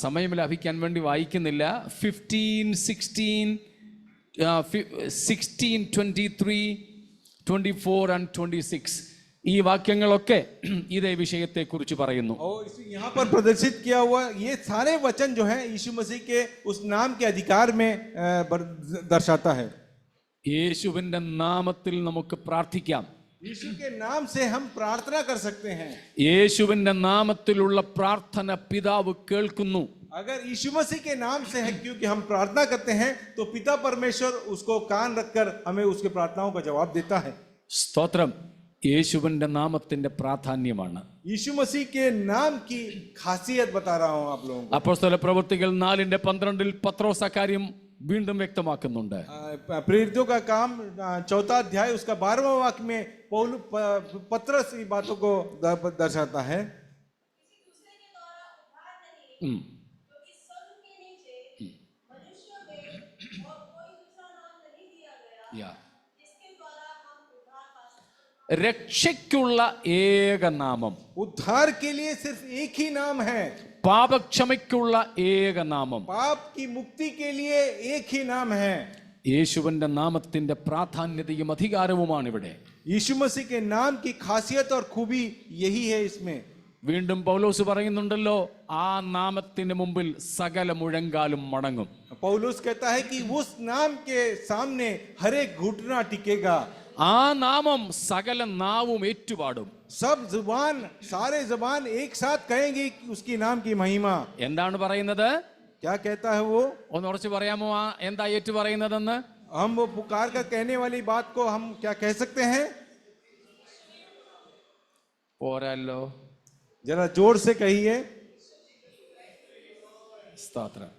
സമയം ലഭിക്കാൻ വേണ്ടി വായിക്കുന്നില്ല. 15, 16, 16, 23, 24 and 26 ഈ വാക്യങ്ങളൊക്കെ ഇതേ വിഷയത്തെ കുറിച്ച് പറയുന്നു. और यहाँ पर प्रदर्शित किया हुआ ये सारे वचन जो है यीशु मसीह के उस नाम के अधिकार में दर्शाता है. യേശുവിന്റെ നാമത്തിൽ നമുക്ക് പ്രാർത്ഥിക്കാം. यीशु के नाम से हम प्रार्थना कर सकते हैं. യേശുവിന്റെ നാമത്തിലുള്ള പ്രാർത്ഥന പിതാവ് കേൾക്കുന്നു. अगर यीशु मसीह के नाम से है, क्योंकि हम प्रार्थना करते हैं तो पिता परमेश्वर उसको कान रखकर हमें उसके प्रार्थनाओं का जवाब देता है. സ്തോത്രം. യേശുവിന്റെ നാമത്തിന്റെ പ്രാധാന്യമാണ്. यीशु मसीह के नाम की खासियत बता रहा हूं आप लोगों को. അപ്പോസ്തല പ്രവൃത്തികൾ 4:12 പത്രോസ് അക്കാര്യം വീണ്ടും വ്യക്തമാക്കുന്നുണ്ട്. प्रेरितों का काम 4 अध्याय उसका 12वां वाक्य में पत्रस की बातों को दर्शाता है. രക്ഷയ്ക്കുള്ള ഏക നാമം, उद्धार के लिए सिर्फ एक ही नाम है. പാപക്ഷമയ്ക്കുള്ള ഏക നാമം, पाप की मुक्ति के लिए एक ही नाम है. യേശുവിന്റെ നാമത്തിന്റെ പ്രാധാന്യതയും അധികാരവുമാണ് ഇവിടെ. यीशु मसीह के नाम की खासियत और खूबी यही है इसमें. വീണ്ടും പൗലോസ് പറയുന്നുണ്ടല്ലോ, ആ നാമത്തിന് മുമ്പിൽ സകല മുഴങ്കാലും മടങ്ങും. पौलुस कहता है कि उस नाम के सामने हर एक घुटना टिकेगा. ആ നാമം സകല നാവും ഏറ്റുപാടും. सब जुबान, सारे जुबान एक साथ कहेंगे कि उसकी नाम की महिमा. എന്താണ് പറയുന്നത്? क्या कहता है वो? ഒന്ന് ഉറച്ചു പറയാമോ എന്താ ഏറ്റു പറയുന്നതെന്ന്? हम वो पुकार कर कहने वाली बात को हम क्या कह सकते हैं? പോരല്ലോ. जरा जोर से कहिए. സ്തോത്രം.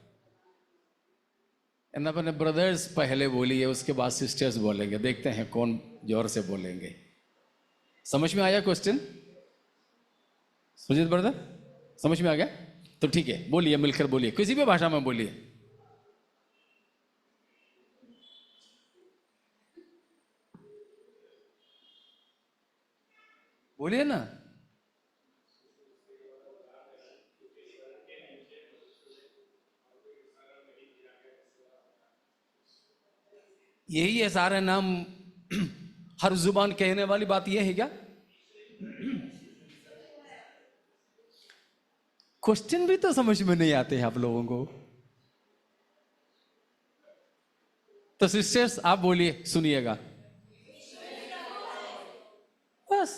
എന്നാ പിന്നെ ബ്രദേഴ്സ് पहले बोलिए, उसके बाद सिस्टर्स बोलेंगे. देखते हैं कौन जोर से बोलेंगे. समझ में आया क्वेश्चन? सुजीत ब्रदर, समझ में आ गया? तो ठीक है, बोलिए, मिलकर बोलिए, किसी भी भाषा में बोलिए. बोलिए ना. यही है सारे नाम, हर जुबान कहने वाली बात यह है क्या? क्वेश्चन भी तो समझ में नहीं आते हैं आप लोगों को. तो सिस्टर्स आप बोलिए, सुनिएगा बस.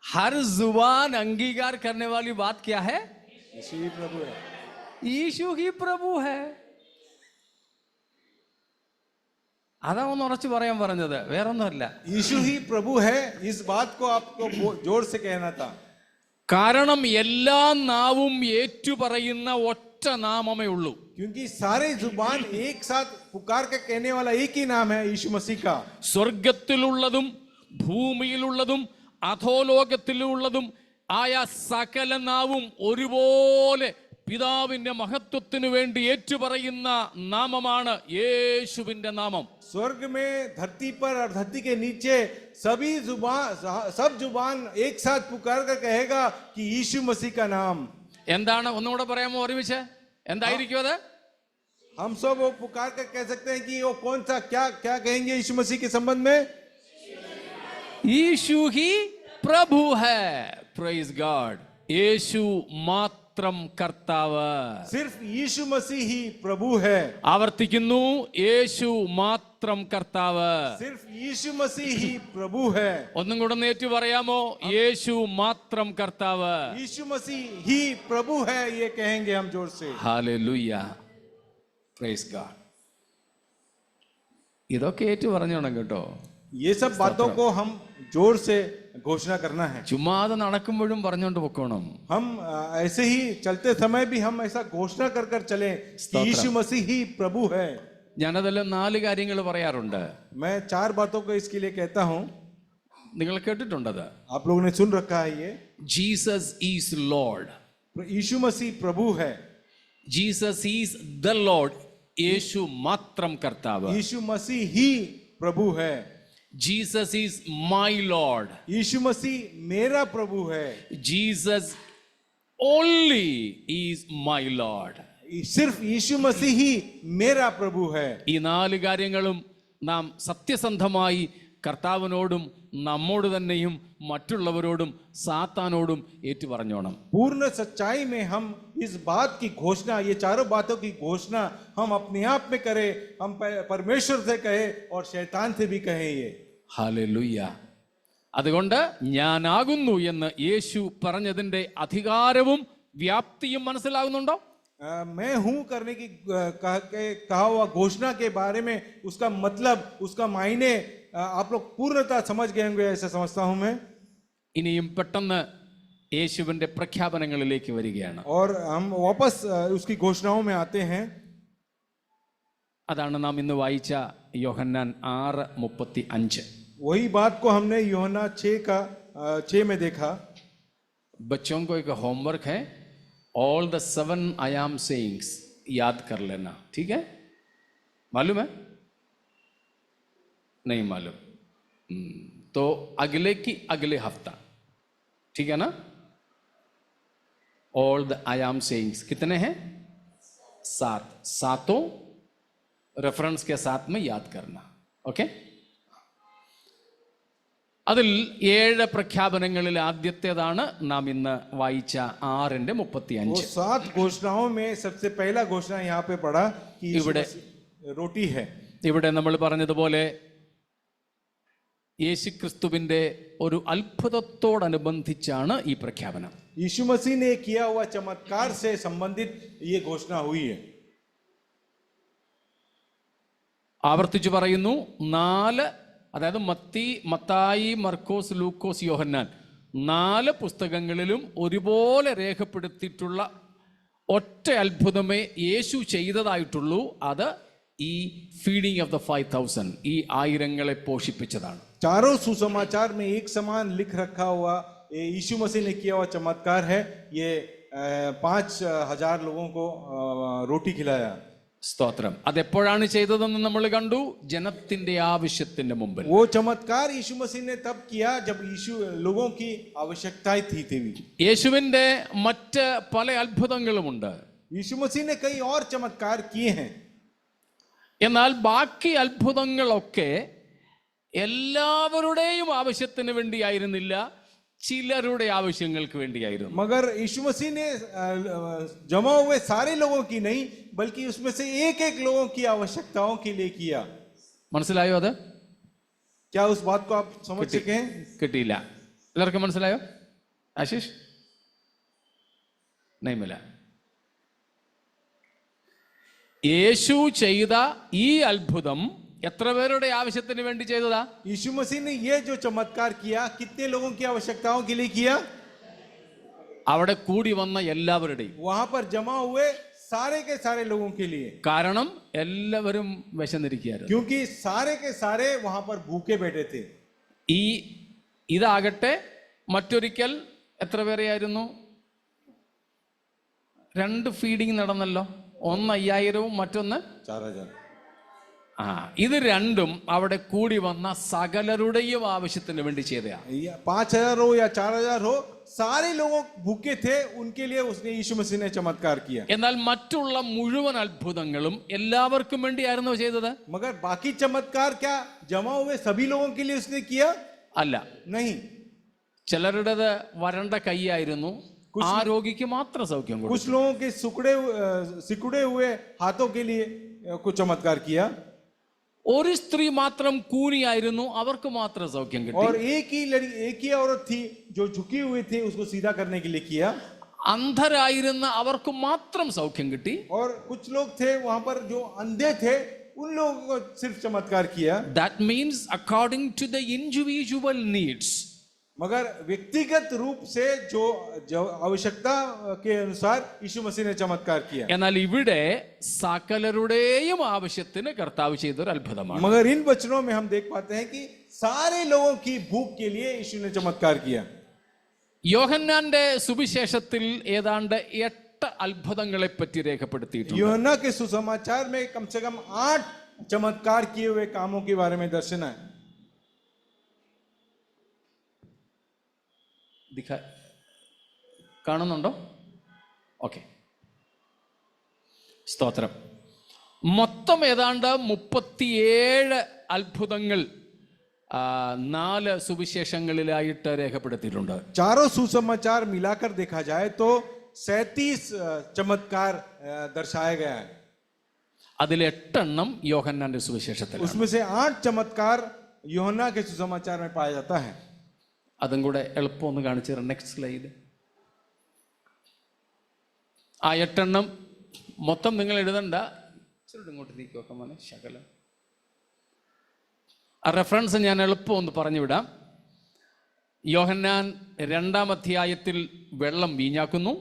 हर जुबान अंगीकार करने वाली बात क्या है? यीशु ही प्रभु है. യേശു ഹി പ്രഭു ഹേ. അതാ ഒന്ന് ഉറച്ചു പറയാൻ പറഞ്ഞത്, വേറൊന്നുമല്ല. यीशु ही प्रभु है, इस बात को आपको जोर से कहना था. കാരണം എല്ലാ നാവും ഏറ്റുപറയുന്ന ഒറ്റ നാമമേ ഉള്ളൂ. क्योंकि सारे जुबान एक साथ पुकार के कहने वाला एक ही नाम है, यीशु मसीह का. സ്വർഗത്തിലുള്ളതും ഭൂമിയിലുള്ളതും അധോലോകത്തിലുള്ളതും ആയ സകല നാവും ഒരുപോലെ പിതാവിന്റെ മഹത്വത്തിനു വേണ്ടി ഏറ്റുപറയുന്ന നാമമാണ് യേശുവിന്റെ നാമം. स्वर्ग में, धरती पर और धरती के नीचे सब जुबान एक साथ पुकार कर कहेगा कि यीशु मसीह का नाम. എന്താണ്? ഒന്നുകൂടെ പറയാമോ ഒരുമിച്ച്? എന്തായിരിക്കും അത്? हम सब वो पुकार कर कह सकते हैं कि वो कौन सा, क्या क्या कहेंगे यीशु मसीह के संबंध में? യേശു ഹി പ്രഭു ഹേ. Praise God. യേശു മാത്രം കർത്താവ്. सिर्फ यीशु मसीह ही प्रभु है. ആവർത്തിക്കുന്നു, യേശു മാത്രം കർത്താവ്. सिर्फ यीशु मसीह ही प्रभु है. ഒന്നും കൂടെ നേറ്റു പറയാമോ? യേശു മാത്രം കർത്താവ്. यीशु मसीह ही प्रभु है, ये कहेंगे हम जोर से. ഹല്ലേലൂയ. Praise God. ഇതൊക്കെ ഏറ്റു പറഞ്ഞോണം കേട്ടോ. ये सब बातों को हम जोर से घोषणा करना है. ചുമ്മാതെ നടക്കുമ്പോഴും പറഞ്ഞോണ്ട് പൊക്കോണം. हम ऐसे ही चलते समय भी हम ऐसा घोषणा कर कर चले कि यीशु मसीह ही प्रभु है. ഞാനതെല്ലാം 4 കാര്യങ്ങൾ പറയാറുണ്ട്. मैं 4 बातों को इसके लिए कहता हूँ. നിങ്ങൾ കേട്ടിട്ടുണ്ടത്? आप लोगों ने सुन रखा है ये. Jesus is Lord. यीशु मसीह प्रभु है, ജീസസ് ഈസ് ദ ലോർഡ്. യേശു മാത്രം കർത്താവ്. यीशु मसीह ही प्रभु है, ജീസസ് ഈസ് മൈ ലോർഡ്. यीशु मसीह मेरा प्रभु है, Jesus only is my Lord. सिर्फ यीशु मसीह ही मेरा प्रभु है. ഈ നാല് കാര്യങ്ങളും നാം സത്യസന്ധമായി കർത്താവിനോടും നമ്മോട് തന്നെയും മറ്റുള്ളവരോടും സാത്താനോടും ഏറ്റുപറഞ്ഞോണം. पूर्ण सच्चाई में हम इस बात की घोषणा, ये चारों बातों की घोषणा हम अपने आप में करें, हम परमेश्वर से कहें और शैतान से भी कहें. ये ഹല്ലേലൂയ. അതുകൊണ്ട് ഞാനാകുന്നു എന്ന് യേശു പറഞ്ഞതിന്റെ അധികാരവും വ്യാപ്തിയും മനസ്സിലാകുന്നുണ്ടോ? मैं हूं करने की कहा हुआ घोषणा के बारे में उसका मतलब, उसका मायने आप लोग पूर्णता समझ गए होंगे, ऐसा समझता हूं मैं. ഇനിയും പെട്ടെന്ന് യേശുവിന്റെ പ്രഖ്യാപനങ്ങളിലേക്ക് വരികയാണ്. और हम वापस उसकी घोषणाओं में आते हैं. അതാണ് നാം ഇന്ന് വായിച്ച യോഹന്നാൻ 6:35. वही बात को हमने यूहन्ना 6 में देखा. बच्चों को एक होमवर्क है, all the 7 I am sayings याद कर लेना, ठीक है? मालूम है? नहीं मालूम? तो अगले हफ्ता, ठीक है ना? All the I am sayings कितने हैं? 7. सातों रेफरेंस के साथ में याद करना, ओके? അതിൽ 7 പ്രഖ്യാപനങ്ങളിൽ ആദ്യത്തേതാണ് നാം ഇന്ന് വായിച്ച 6:35. 7 घोषणाओं में सबसे पहला घोषणा यहाँ पे पढ़ा कि ഇവിടെ रोटी है. ഇവിടെ നമ്മൾ പറഞ്ഞതുപോലെ യേശുക്രിസ്തുവിന്റെ ഒരു അത്ഭുതത്തോടനുബന്ധിച്ചാണ് ഈ പ്രഖ്യാപനം. यीशु मसीह ने किया हुआ चमत्कार से संबंधित ये घोषणा हुई है. ആവർത്തിച്ചു പറയുന്നു, 4, അതായത് മത്തായി, മർക്കോസ്, ലൂക്കോസ്, യോഹന്നാൻ 4 പുസ്തകങ്ങളിലും ഒരുപോലെ രേഖപ്പെടുത്തിയിട്ടുള്ള ഒറ്റ അത്ഭുതമേ യേശു ചെയ്തതായിട്ടുള്ളൂ. അത് ഈ ഫീഡിംഗ് ഓഫ് ദ 5000, ഈ 1000ങ്ങളെ പോഷിപ്പിച്ചതാണ്. चारों सुसमाचार में एक समान लिख रखा हुआ यीशु मसीह ने किया हुआ चमत्कार है. ये 5000 लोगों को रोटी खिलाया. സ്തോത്രം. അതെപ്പോഴാണ് ചെയ്തതെന്ന് നമ്മൾ കണ്ടു, ജനത്തിന്റെ ആവശ്യത്തിന്റെ മുമ്പിൽ. वो चमत्कार यीशु मसीह ने तब किया जब यीशु लोगों की आवश्यकताएं थी. യേശുവിന്റെ മറ്റ് പല അത്ഭുതങ്ങളുമുണ്ട്. यीशु मसीह ने कई और चमत्कार किए हैं. എന്നാൽ ബാക്കി അത്ഭുതങ്ങളൊക്കെ എല്ലാവരുടെയും ആവശ്യത്തിന് വേണ്ടിയായിരുന്നില്ല, ചിലരുടെ ആവശ്യങ്ങൾക്ക് വേണ്ടിയായിരുന്നു. मगर यीशु मसीह ने जमा हुए सारे लोगों की नहीं, बल्कि उसमें से एक लोगों की आवश्यकताओं के लिए किया. മനസ്സിലായോ? അത് क्या उस बात को आप समझ सके? കിട്ടിയില്ല. എല്ലാവർക്കും മനസ്സിലായോ? ആശിഷ് नहीं मिला. യേശു ചെയ്ത ഈ അത്ഭുതം എത്ര പേരുടെ ആവശ്യത്തിന് വേണ്ടി ചെയ്തതാ? यीशु मसीह ने ये जो चमत्कार किया कितने लोगों की आवश्यकताओं के लिए किया? അവിടെ കൂടി വന്ന എല്ലാവരുടെയും. वहां पर जमा हुए सारे के सारे लोगों के लिए. കാരണം എല്ലാവരും വിശന്നിരിക്കുകയായിരുന്നു. क्योंकि सारे के सारे वहां पर भूखे बैठे थे. ഇതാകട്ടെ മറ്റൊരിക്കൽ എത്ര പേരെയായിരുന്നു? 2 ഫീഡിങ് നടന്നല്ലോ. ഒന്ന് 5000, മറ്റൊന്ന് 4000. ഇത് രണ്ടും അവിടെ കൂടി വന്ന സകലരുടെയും ആവശ്യത്തിന് വേണ്ടി ചെയ്തയാ. 5000 हो या 4000 हो, सारे लोग भूखे थे, उनके लिए उसने यीशु मसीह ने चमत्कार किया. എന്നാൽ മറ്റുള്ള മുഴുവൻ അത്ഭുതങ്ങളും എല്ലാവർക്കും വേണ്ടിയായിരുന്നോ ചെയ്തത്? मगर बाकी चमत्कार क्या जमा हुए सभी लोगों के लिए उसने किया? അല്ല. नहीं. ചിലരുടേത് വരണ്ട കൈയായിരുന്നു, ആ രോഗിക്ക് മാത്രം സൗഖ്യം കൊടുത്തു. कुछ लोगों के सिकुड़े हुए हाथों के लिए कुछ चमत्कार किया. ഒരു സ്ത്രീ മാത്രം കൂനിയായിരുന്നു, അവർക്ക് മാത്രം സൗഖ്യം കിട്ടി. और एक ही औरत थी जो झुकी हुई थी, उसको सीधा करने के लिए किया. അന്ധരായിരുന്ന അവർക്ക് മാത്രം സൗഖ്യം കിട്ടി. और कुछ लोग थे वहां पर जो अंधे थे, उन लोगों को सिर्फ चमत्कार किया. That means according to the individual needs. मगर व्यक्तिगत रूप से जो आवश्यकता के अनुसार यीशु मसीह ने चमत्कार किया. എന്നാൽ ഇവിടെ സകലരുടെയും ആവശ്യത്തിന് കർത്താവ് ചെയ്തൊരു അത്ഭുതമാണ്. मगर इन वचनों में हम देख पाते हैं कि सारे लोगों की भूख के लिए यीशु ने चमत्कार किया. യോഹന്നാന്റെ സുവിശേഷത്തിൽ ഏതാണ്ട് 8 അത്ഭുതങ്ങളെ പറ്റി രേഖപ്പെടുത്തിയിട്ടുണ്ട്. यूहन्ना के सुसमाचार में कम से कम 8 चमत्कार किए हुए कामों के बारे में दर्शन है. കാണുന്നുണ്ടോ? ഓക്കെ, സ്തോത്രം. മൊത്തം ഏതാണ്ട് 37 അത്ഭുതങ്ങൾ 4 സുവിശേഷങ്ങളിലായിട്ട് രേഖപ്പെടുത്തിയിട്ടുണ്ട്. चारों सुसमाचार मिलाकर देखा जाए तो 37 चमत्कार दर्शाया गया है. അതിൽ 8 എണ്ണം യോഹന്നാന്റെ സുവിശേഷത്തിൽ. उसमें से 8 चमत्कार यूहन्ना के सुसमाचार में पाया जाता है. അതും കൂടെ എളുപ്പം ഒന്ന് കാണിച്ചു തരാം. Next slide. ആ 8 എണ്ണം മൊത്തം നിങ്ങൾ എഴുതണ്ട, ഇങ്ങോട്ട് നീക്കി വെക്കാം മോനെ ശകലം. ആ റെഫറൻസ് ഞാൻ എളുപ്പം ഒന്ന് പറഞ്ഞു വിടാം. യോഹന്നാൻ 2-ാം അധ്യായത്തിൽ വെള്ളം വീഞ്ഞാക്കുന്നു.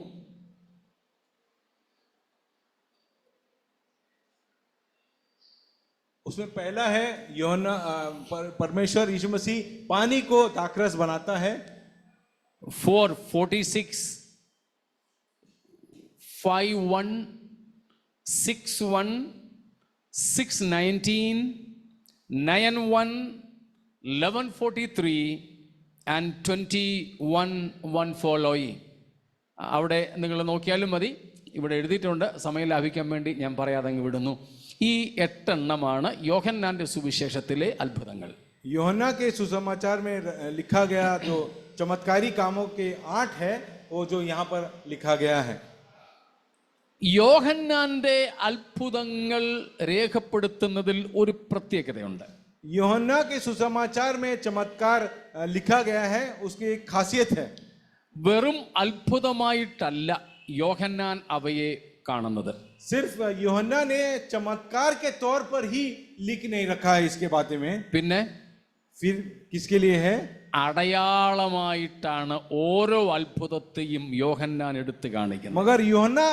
उसमें पहला है यूहन्ना परमेश्वर यीशु मसीह पानी को दाखरस बनाता है. 4:46, 5:1, 6:1, 6:19, 9:1, 11:43 and 21:1 following. അവിടെ നിങ്ങൾ നോക്കിയാലും മതി, ഇവിടെ എഴുതിയിട്ടുണ്ട്. സമയം ലാഭിക്കാൻ വേണ്ടി ഞാൻ പറയാതെ അങ്ങ് വിടുന്നു. ഈ 8 എണ്ണമാണ് യോഹന്നാന്റെ സുവിശേഷത്തിലെ അത്ഭുതങ്ങൾ. यूहन्ना के सुसमाचार में लिखा गया जो चमत्कारी कामों के 8 है वो जो यहाँ पर लिखा गया है. യോഹന്നാന്റെ അത്ഭുതങ്ങൾ രേഖപ്പെടുത്തുന്നതിൽ ഒരു പ്രത്യേകതയുണ്ട്. यूहन्ना के सुसमाचार में चमत्कार लिखा गया है, उसकी एक खासियत है. വെറും അത്ഭുതമായിട്ടല്ല യോഹന്നാൻ അവയെ കാണുന്നത്. सिर्फ यूहन्ना ने चमत्कार के तौर पर ही लिख नहीं रखा है इसके बारे में. പിന്നെ फिर किसके लिए है? അടയാളമായിട്ടാണ് ഓരോ അത്ഭുതത്തെയും യോഹന്നാൻ എടുത്തു കാണിക്കുന്നത്. मगर यूहन्ना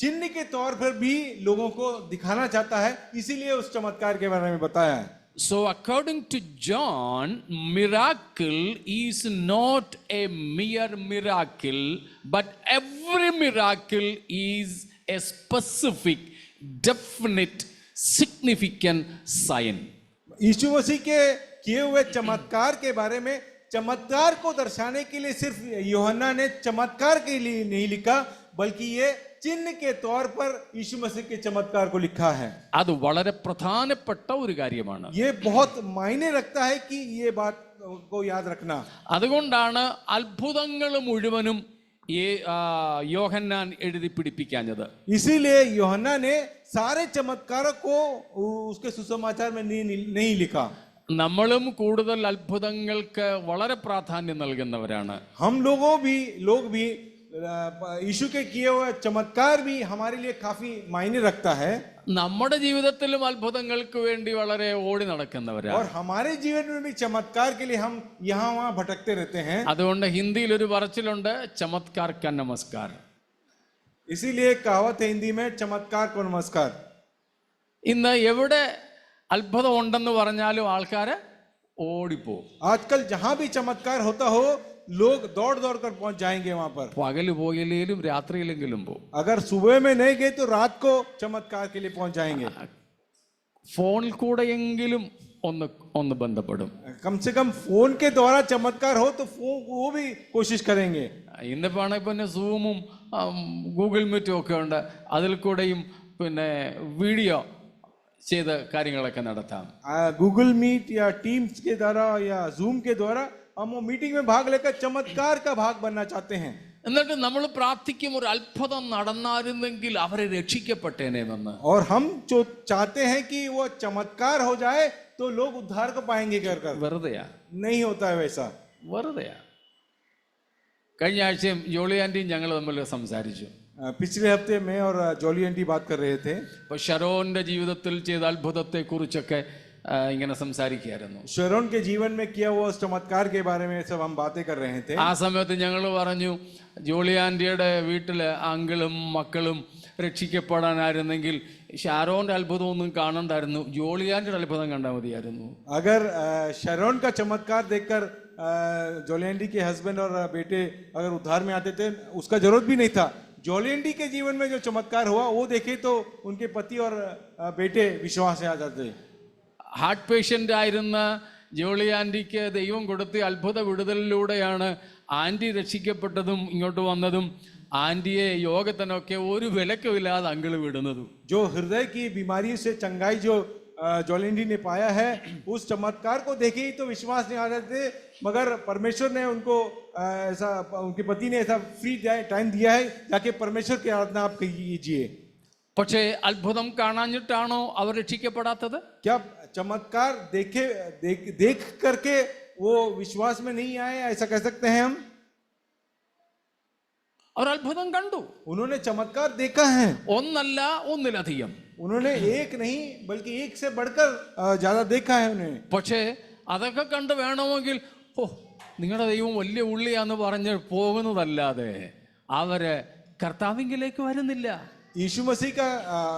चिन्ह के तौर पर भी लोगों को दिखाना चाहता है, इसीलिए उस चमत्कार के बारे में बताया है. So according to John, miracle is not a mere miracle, but every miracle is a specific, definite, significant sign. यीशु मसीह के किए हुए चमत्कार के बारे में, चमत्कार को दर्शाने के लिए सिर्फ यूहन्ना ने चमत्कार के लिए नहीं लिखा, बल्कि ये चिन्ह के तौर पर यीशु मसीह के चमत्कार को लिखा है. അത് വളരെ പ്രധാനപ്പെട്ട ഒരു കാര്യമാണ്. ये बहुत मायने रखता है कि ये बात को याद रखना. അതുകൊണ്ടാണ് അത്ഭുതങ്ങൾ മുഴുവനും യോഹന്നാൻ എഴുതി പിടിപ്പിക്കാഞ്ഞത്. इसीलिए यूहन्ना ने सारे चमत्कारों को उसके सुसमाचार में नहीं लिखा. നമ്മളും കൂടുതൽ അത്ഭുതങ്ങൾക്ക് വളരെ പ്രാധാന്യം നൽകുന്നവരാണ്. हम लोग भी यीशु के किए हुए चमत्कार भी हमारे लिए काफी मायने रखता है. നമ്മുടെ ജീവിതത്തിലും അത്ഭുതങ്ങൾക്ക് വേണ്ടി വളരെ ഓടി നടക്കുന്നവരാണ്. और हमारे जीवन में भी चमत्कार के लिए हम यहाँ वहाँ भटकते रहते हैं. അതുകൊണ്ട് ഹിന്ദിയിൽ ഒരു പറച്ചിലുണ്ട്, ചമത്കാർ കാ നമസ്കാർ. इसीलिए कहावत है हिंदी में, चमत्कार को नमस्कार. ഇന്ന് എവിടെ അത്ഭുതം ഉണ്ടെന്ന് പറഞ്ഞാലും ആൾക്കാര് ഓടിപ്പോകും. आजकल जहां भी चमत्कार होता हो, लोग दौड़ दौड़ कर पहुंच जाएंगे वहां पर. പകല് പോയില്ലെങ്കിലും രാത്രിയിലെങ്കിലും പോകും. अगर सुबह में नहीं गए तो रात को चमत्कार के लिए पहुंच जाएंगे. ഫോണിൽ കൂടെയെങ്കിലും ഒന്ന് ബന്ധപ്പെടും. कम से कम फोन के द्वारा चमत्कार हो तो वो भी कोशिश करेंगे. ഇന്നിപ്പാണെ പിന്നെ സൂമും ഗൂഗിൾ മീറ്റും ഒക്കെ ഉണ്ട്. അതിൽ കൂടെയും പിന്നെ വീഡിയോ ചെയ്ത കാര്യങ്ങളൊക്കെ നടത്താം. गूगल मीट या टीम्स के द्वारा या जूम के द्वारा हम वो मीटिंग में भाग लेकर चमत्कार का भाग बनना चाहते हैं. എന്നിട്ട് നമ്മൾ പ്രാർത്ഥിക്കും, ഒരു അത്ഭുതം നടന്നായിരുന്നെങ്കിൽ അവരെ രക്ഷിക്കപ്പെട്ടേനെന്ന്. और हम जो चाहते हैं कि वो चमत्कार हो जाए तो लोग उद्धार को पाएंगे कर വെറുതെയാ, नहीं होता है वैसा. വെറുതെയാ. കഴിഞ്ഞ ആഴ്ചയും ജോളി ആന്റിയും ഞങ്ങൾ തമ്മിൽ സംസാരിച്ചു. पिछले हफ्ते में और जॉली आंटी बात कर रहे थे. അപ്പൊ ഷരോന്റെ ജീവിതത്തിൽ ചെയ്ത അത്ഭുതത്തെ കുറിച്ചൊക്കെ ഇങ്ങനെ സംസാരിക്കുകയായിരുന്നു. शरोन के जीवन में किया हुआ उस चमत्कार के बारे में सब हम बातें कर रहे थे. ആ സമയത്ത് ഞങ്ങൾ പറഞ്ഞു, ജോളി ആന്റിയുടെ വീട്ടിലെ അങ്കിളും മക്കളും രക്ഷിക്കപ്പെടാനായിരുന്നെങ്കിൽ ഷാരോന്റെ അത്ഭുതം ഒന്നും കാണണ്ടായിരുന്നു, ജോളി ആന്റിയുടെ അത്ഭുതം കണ്ടാൽ മതിയായിരുന്നു. अगर शरोन का चमत्कार देखकर जोलेंडी के हस्बैंड और बेटे अगर उद्धार में आते थे, उसका जरूरत भी नहीं था। जोलेंडी के जीवन में जो चमत्कार हुआ वो देखे तो उनके पति और बेटे विश्वास से आ जाते। ഹാർട്ട് പേഷ്യൻ്റ് ആയിരുന്ന ജോളി ആൻറ്റിക്ക് ദൈവം കൊടുത്ത അത്ഭുത വിടുതലിലൂടെയാണ് ആൻറ്റി രക്ഷിക്കപ്പെട്ടതും ഇങ്ങോട്ട് വന്നതും ആൻറ്റിയെ യോഗത്തിനൊക്കെ ഒരു വിലക്കുമില്ലാതെ അങ്കിള് വിടുന്നതും. जो हृदय की बीमारी से चंगाई जो जोलेंडी ने पाया है, उस चमत्कार को देखे ही तो विश्वास नहीं आ रहे थे, मगर परमेश्वर ने उनको ऐसा, उनके पति ने ऐसा फ्री टाइम दिया है, जाके परमेश्वर की आराधना आप कीजिए। പക്ഷേ അത്ഭുതം കാണാഞ്ഞിട്ടാണോ അവർ രക്ഷിക്കപ്പെടാത്തത്? क्या चमत्कार देख करके वो विश्वास में नहीं आए, ऐसा कह सकते हैं हम? അവർ അത്ഭുതം കണ്ടു. उन्होंने चमत्कार देखा है, ഒന്നല്ല ഒന്നിലധികം. उन्होंने एक नहीं बल्कि एक से बढ़कर ज्यादा देखा है उन्हें। പക്ഷേ അതൊക്കെ കണ്ട് വേണമെങ്കിൽ നിങ്ങളുടെ ദൈവം വലിയ ഉള്ളിയാന്ന് പറഞ്ഞ് പോകുന്നതല്ലാതെ അവര് കർത്താവിങ്കിലേക്ക് വരുന്നില്ല. यीशु मसीह का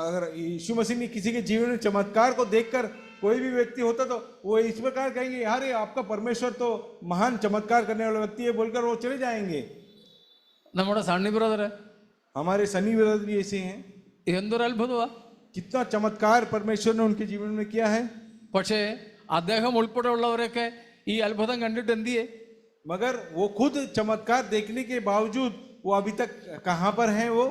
अगर यीशु मसीह ने किसी के जीवन में चमत्कार को देखकर कोई भी व्यक्ति होता तो वो इस प्रकार कहेंगे, यार आपका परमेश्वर तो महान चमत्कार करने वाला व्यक्ति है, बोलकर वो चले जाएंगे। നമ്മുടെ സണ്ണി ബ്രദർ, हमारे सनी ब्रदर भी ऐसे हैं। എന്തൊരു അത്ഭുതമാ! कितना चमत्कार परमेश्वर ने उनके जीवन में किया है। പക്ഷേ അദ്ദേഹം ഉൾപ്പെടെ ഉള്ളവരൊക്കെ ഈ അത്ഭുതം കണ്ടിട്ട് എന്ത് ചെയ്യേ? मगर वो खुद चमत्कार देखने के बावजूद वो अभी तक कहां पर हैं वो?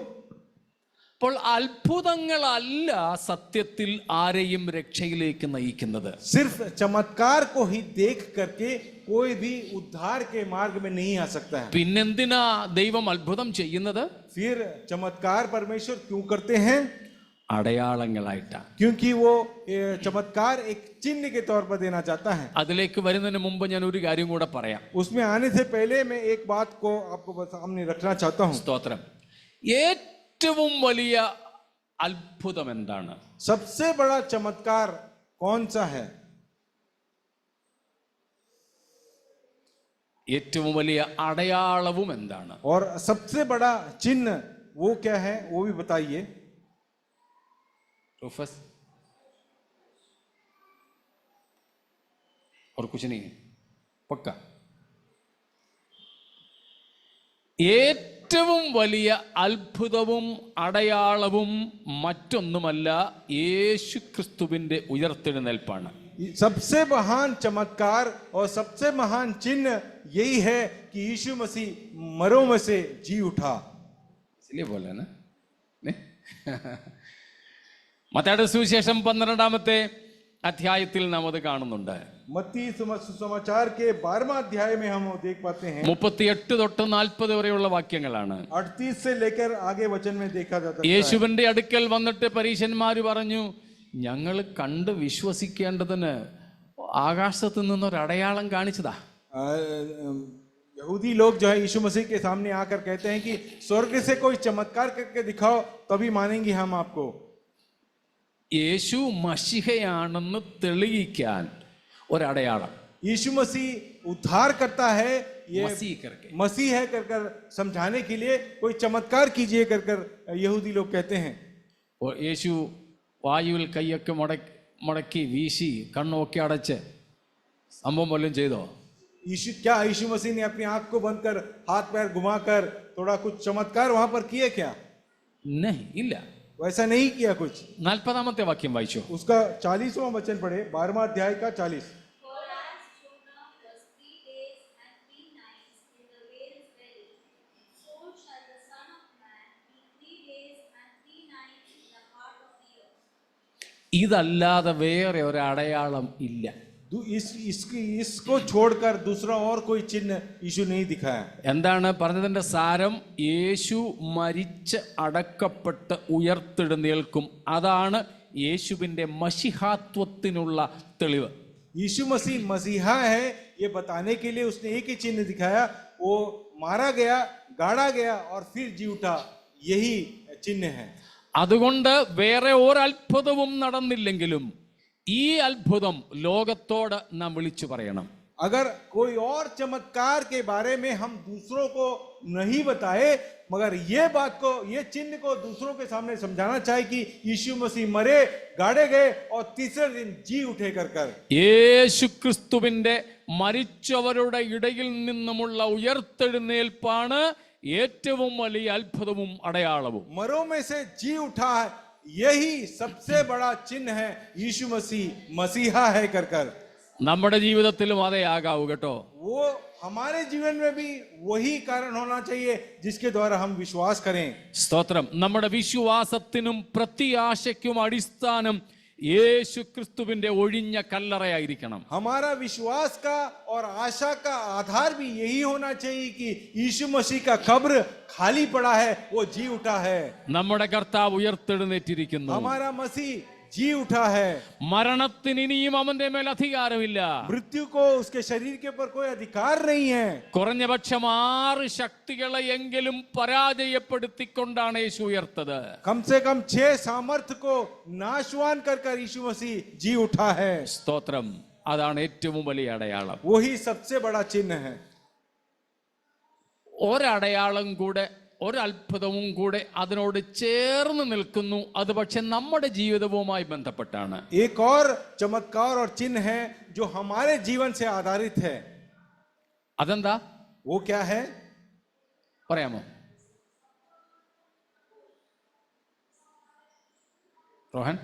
അപ്പോൾ അത്ഭുതങ്ങളല്ല സത്യത്തിൽ ആരെയും രക്ഷയിലേക്ക് നയിക്കുന്നത്. सिर्फ चमत्कार को ही देख करके कोई भी उद्धार के मार्ग में नहीं आ सकता है। പിന്നെന്തിനാ ദൈവം അത്ഭുതം ചെയ്യുന്നത്? फिर चमत्कार परमेश्वर क्यों करते हैं? അടയാളങ്ങളായിട്ടാണ്. क्योंकि वो चमत्कार एक चिन्ह के तौर पर देना चाहता है। അതിലേക്ക് വരുന്നതിന് മുമ്പ് ഞാൻ ഒരു കാര്യം കൂടെ പറയാം. उसमें आने से पहले मैं एक बात को आपको सामने रखना चाहता हूँ। സ്തോത്രം. ഏറ്റവും വലിയ അത്ഭുതം എന്താണ്? सबसे बड़ा चमत्कार कौन सा है? ഏറ്റവും വലിയ അടയാളവും എന്താണ്? और सबसे बड़ा चिन्ह वो क्या है, वो भी बताइए। रूफस, और कुछ नहीं है पक्का? ഏറ്റവും വലിയ അത്ഭുതവും അടയാളവും മറ്റൊന്നുമല്ല, യേശു ക്രിസ്തുവിന്റെ ഉയർത്തെഴുന്നേൽപ്പാണ്. सबसे महान चमत्कार और सबसे महान चिन्ह यही है कि यीशु मसीह मरों में से जी उठा। इसलिए बोला ना മത്തായിയുടെ സുവിശേഷം 12-ാമത്തെ അധ്യായത്തിൽ നാം അത് കാണുന്നുണ്ട്. मत्ती सुसमाचार के 12वां अध्याय में हम देख पाते हैं। 38 തൊട്ട് 40 വരെയുള്ള വാക്യങ്ങളാണ്. 38 से लेकर आगे वचन में देखा जाता है। യേശുവിന്റെ അടുക്കൽ വന്നിട്ട് പരീശന്മാര് പറഞ്ഞു, ഞങ്ങൾ കണ്ട് വിശ്വസിക്കേണ്ടതിന് ആകാശത്ത് നിന്നൊരു അടയാളം കാണിച്ചതാ. यहूदी लोग जो है यीशु मसीह के सामने आकर कहते हैं कि स्वर्ग से कोई चमत्कार करके दिखाओ तभी मानेंगे हम आपको। യേശു മശിഹയാണെന്ന് തെളിയിക്കാൻ ഒരടയാളം. यीशु मसीह उद्धार करता है, ये मसीह है कर कर समझाने के लिए कोई चमत्कार कीजिए कर कर यहूदी लोग कहते हैं। और യേശു വായുവിൽ കൈയൊക്കെ മടക്കി വീശി കണ്ണൊക്കെ അടച്ച് സംഭവം വല്ലതും ചെയ്തോ? यीशु मसीह ने अपनी आंख को बंद कर हाथ पैर घुमाकर थोड़ा कुछ चमत्कार वहां पर किए क्या? नहीं, ഇല്ല. वैसा नहीं किया कुछ। 40-ാമത്തെ വാക്യം വായിച്ചു. उसका 40वां वचन पढ़े, 12वां अध्याय का 40। ഇതല്ലാതെ വേറെ ഒരു അടയാളം ഇല്ല. इसको छोड़कर दूसरा और कोई चिन्ह यीशु नहीं दिखाया। എന്താണ് പറഞ്ഞതിന്റെ സാരം? യേശു മരിച്ച് അടക്കപ്പെട്ട് ഉയർത്തെഴുന്നേൽക്കും. അതാണ് യേശുവിന്റെ മശിഹാത്വത്തിനുള്ള തെളിവ്. यीशु मसीह मसीहा है ये बताने के लिए उसने एक ही चिन्ह दिखाया, वो मारा गया, गाड़ा गया और फिर जी उठा, यही चिन्ह है। അതുകൊണ്ട് വേറെ ഒരത്ഭുതവും നടന്നില്ലെങ്കിലും ഈ അത്ഭുതം ലോകത്തോട് നാം വിളിച്ചു പറയണം. अगर कोई और चमत्कार के बारे में हम दूसरों को नहीं बताए, मगर ये बात को, ये चिन्ह को दूसरों के सामने समझाना चाहे कि यीशु मसीह मरे, गाड़े गए और तीसरे दिन जी उठे कर യേശു ക്രിസ്തുവിന്റെ മരിച്ചവരുടെ ഇടയിൽ നിന്നുമുള്ള ഉയർത്തെഴുന്നേൽപ്പാണ് ഏറ്റവും വലിയ അത്ഭുതവും അടയാളവും. मरो में से जी उठा है, यही सबसे बड़ा चिन्ह है, यीशु मसीह मसीहा है कर നമ്മുടെ ജീവിതത്തിലും അതേ ആകാവൂ കേട്ടോ. वो हमारे जीवन में भी वही कारण होना चाहिए जिसके द्वारा हम विश्वास करें. സ്തോത്രം. നമ്മുടെ വിശ്വാസത്തിനും പ്രത്യാശയ്ക്കും അടിസ്ഥാനം യേശു ക്രിസ്തുവിന്റെ ഒഴിഞ്ഞ കല്ലറയായിരിക്കണം. हमारा विश्वास का और आशा का आधार भी यही होना चाहिए कि यीशु मसीह का कब्र खाली पड़ा है, वो जी उठा है. നമ്മുടെ കർത്താവ് ഉയർത്തെഴുന്നേറ്റിരിക്കുന്നു. हमारा मसीह जी उठा है. മരണത്തിന് ഇനിയും അവന്റെ മേൽ അധികാരമില്ല. मृत्यु को उसके शरीर के ऊपर कोई अधिकार नहीं है. കുറഞ്ഞ പക്ഷം 6 ശക്തികളെ എങ്കിലും പരാജയപ്പെടുത്തിക്കൊണ്ടാണ് യേശു ഉയർത്തത്. कम से कम 6 सामर्थ्य को नाशवान कर यीशु मसीह जी उठा है. സ്തോത്രം. അതാണ് ഏറ്റവും വലിയ അടയാളം. वही सबसे बड़ा चिन्ह है. ഒരടയാളം കൂടെ, ഒരത്ഭുതവും കൂടെ അതിനോട് ചേർന്ന് നിൽക്കുന്നു. അത് പക്ഷെ നമ്മുടെ ജീവിതവുമായി ബന്ധപ്പെട്ടാണ്. एक और चमत्कार और चिन्ह है जो हमारे जीवन से आधारित है. അതെന്താ? वो क्या है? പറയാമോ റോഹൻ?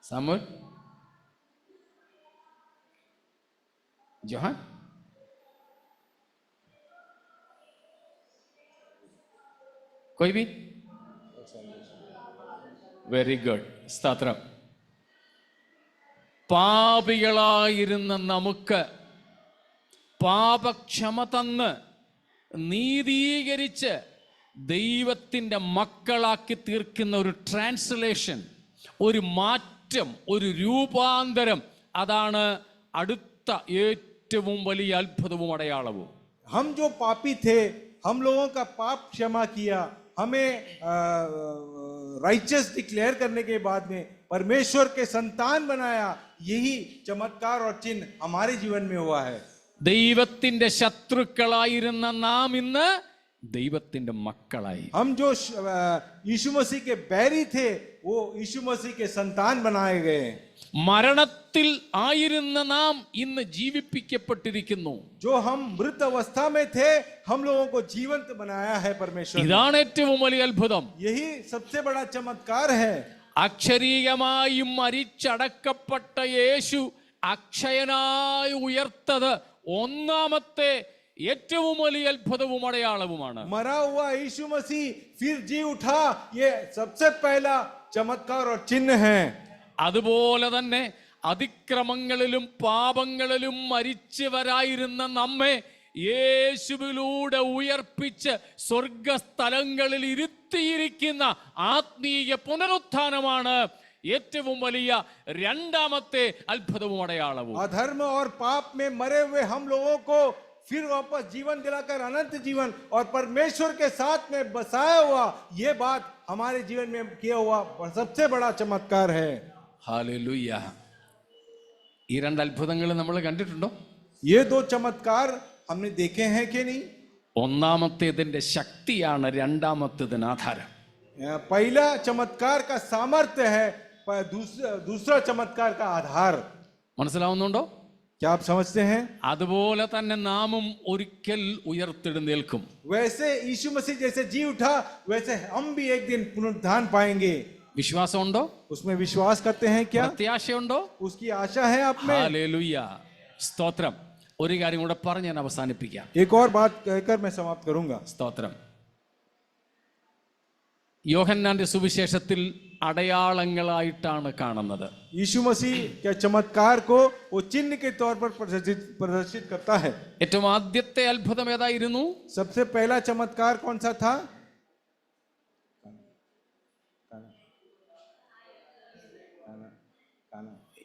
സാമുൽ? ജോഹാൻ? कोई भी? Very good. സ്തോത്രം. പാപികളായിരുന്ന നമുക്ക് പാപക്ഷമ തന്ന് നീതീകരിച്ച് ദൈവത്തിൻ്റെ മക്കളാക്കി തീർക്കുന്ന ഒരു ട്രാൻസ്ലേഷൻ, ഒരു മാറ്റം, ഒരു രൂപാന്തരം, അതാണ് അടുത്ത ഏറ്റവും വലിയ അത്ഭുതവും അടയാളവും. हम जो पापी थे, हम लोगों का पाप क्षमा किया, हमें राइचियस डिक्लेयर करने के बाद में परमेश्वर के संतान बनाया. यही चमत्कार और चिन्ह हमारे जीवन में हुआ है. ദൈവത്തിന്റെ ശത്രുക്കളായിരുന്ന നാം ഇന്ന് ദൈവത്തിന്റെ മക്കളായി. हम जो यीशु मसीह के बैरी थे, वो यीशु मसीह के संतान बनाए गए. മരണത്തിൽ ആയിരുന്ന നാം ഇന്ന് ജീവിപ്പിക്കപ്പെട്ടിരിക്കുന്നു. जो हम मृत अवस्था में थे, हम लोगों को जीवंत बनाया है परमेश्वर. ഇതാണ് ഏറ്റവും വലിയ അത്ഭുതം. यही सबसे बड़ा चमत्कार है. അക്ഷരീയമായി മരിച്ചടക്കപ്പെട്ട യേശു അക്ഷയനായി ഉയർത്തത് ഒന്നാമത്തെ ഏറ്റവും വലിയ അത്ഭുതവും അടയാളവുമാണ്. मरा हुआ यीशु मसीह फिर जी उठा, ये सबसे पहला चमत्कार और चिन्ह है. അതുപോലെ തന്നെ അതിക്രമങ്ങളിലും പാപങ്ങളിലും മരിച്ചവരായിരുന്ന നമ്മെ യേശുവിലൂടെ ഉയർപ്പിച്ച് സ്വർഗസ്ഥലങ്ങളിൽ ഇരുത്തിയിരിക്കുന്ന ആത്മീയ പുനരുത്ഥാനമാണ് ഏറ്റവും വലിയ രണ്ടാമത്തെ അത്ഭുതവും അടയാളവും. अधर्म और पाप में मरे हुए हम लोगों को फिर वापस जीवन दिलाकर अनंत जीवन और परमेश्वर के साथ में बसाया हुआ, ये बात हमारे जीवन में किया हुआ सबसे बड़ा चमत्कार है. ഹല്ലേലൂയ. ഈ രണ്ട് അത്ഭുതങ്ങൾ നമ്മൾ കണ്ടിട്ടുണ്ടോ? ये दो चमत्कार हमने देखे हैं कि नहीं? ഒന്നാമത്തേതിന്റെ ശക്തിയാണ് രണ്ടാമത്തേതിന് ആധാരം. पहला चमत्कार का सामर्थ्य है, दूसरा चमत्कार का आधार. മനസ്സിലാവുന്നുണ്ടോ? क्या आप समझते हैं? അതുപോലെ തന്നെ നാമും ഒരിക്കൽ ഉയർത്തെഴുന്നേൽക്കും. वैसे यीशु मसीह जैसे जी उठा, वैसे हम भी एक दिन पुनरुत्थान पाएंगे. വിശ്വാസമുണ്ടോ? उसमें विश्वास करते हैं क्या? പ്രത്യാശയുണ്ടോ? उसकी आशा है आप में? ഹല്ലേലൂയ. സ്തോത്രം. ഒരു കാര്യം കൂടെ പറഞ്ഞ് ഞാൻ അവസാനിപ്പിക്കാം. एक और बात कहकर मैं समाप्त करूंगा. സ്തോത്രം. യോഹന്നാന്റെ സുവിശേഷത്തിൽ അടയാളങ്ങളായിട്ടാണ് കാണുന്നത്. यीशु मसीह के चमत्कार को वो चिन्ह के तौर पर प्रदर्शित करता है. ഏറ്റവും ആദ്യത്തെ അത്ഭുതം ഏതായിരുന്നു? सबसे पहला चमत्कार कौन सा था?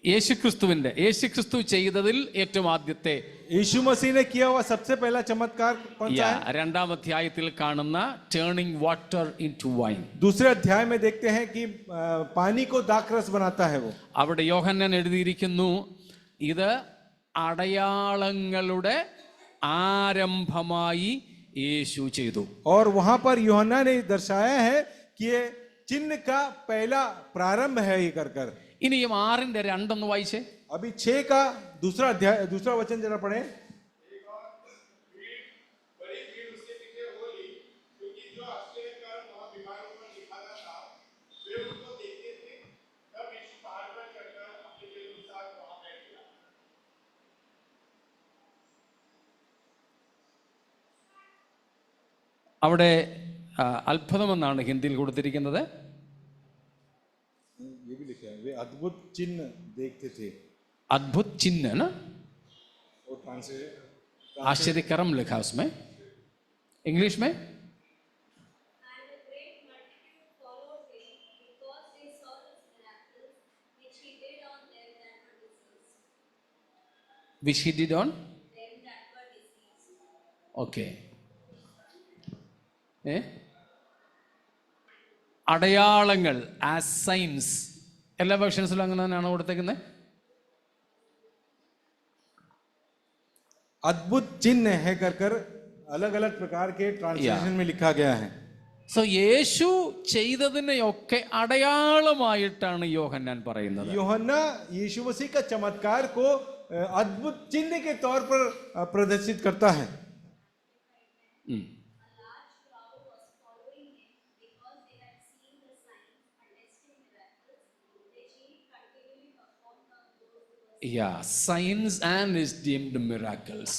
യേശുക്രിസ്തു ചെയ്തതിൽ ഏറ്റവും ആദ്യത്തെ यीशु मसीह ने किया हुआ सबसे पहला चमत्कार कौन सा है? രണ്ടാം അധ്യായത്തിൽ കാണുന്ന ടേണിംഗ് വാട്ടർ ഇൻടു വൈൻ. दूसरे अध्याय में देखते हैं कि पानी को दाखरस बनाता है वो. അവിടെ യോഹന്നാൻ എഴുതിയിരിക്കുന്നു, ഇത് അടയാളങ്ങളുടെ ആരംഭമായി യേശു ചെയ്തു. और वहां पर यूहन्ना ने दर्शाया है कि ये चिन्ह का पहला प्रारंभ है ये कर कर. ഇനിയും 6:2 വായിച്ചേ. अभी 6 का दूसरा अध्याय, दूसरा वचन जरा पढ़े. അവിടെ അത്ഭുതമെന്നാണ് ഹിന്ദിയിൽ കൊടുത്തിരിക്കുന്നത്. ये भी लिखा है वे अद्भुत चिन्ह देखते थे. अद्भुत चिन्ह ना, और ट्रांसलेट आश्चर्यकरम लिखा उसमें. इंग्लिश में And a great multitude followed him because they saw his miracles which he did on them that were diseased. which he did on. Them that were diseased. Okay. അടയാളങ്ങൾ ആസ് സൈൻസ് എല്ലാ വേർഷൻസിലും അങ്ങനെ തന്നെയാണ് കൊടുത്തേക്കുന്നത്. अद्भुत चिन्ह है कर कर अलग अलग प्रकार के ट्रांसलेशन में लिखा गया है. സോ യേശു ചെയ്തതിനെയൊക്കെ അടയാളമായിട്ടാണ് യോഹന്നാൻ പറയുന്നത്. यूहन्ना यीशु मसीह का चमत्कार को अद्भुत चिन्ह के तौर पर प्रदर्शित करता है. ഉം. Yeah, signs and his deemed miracles.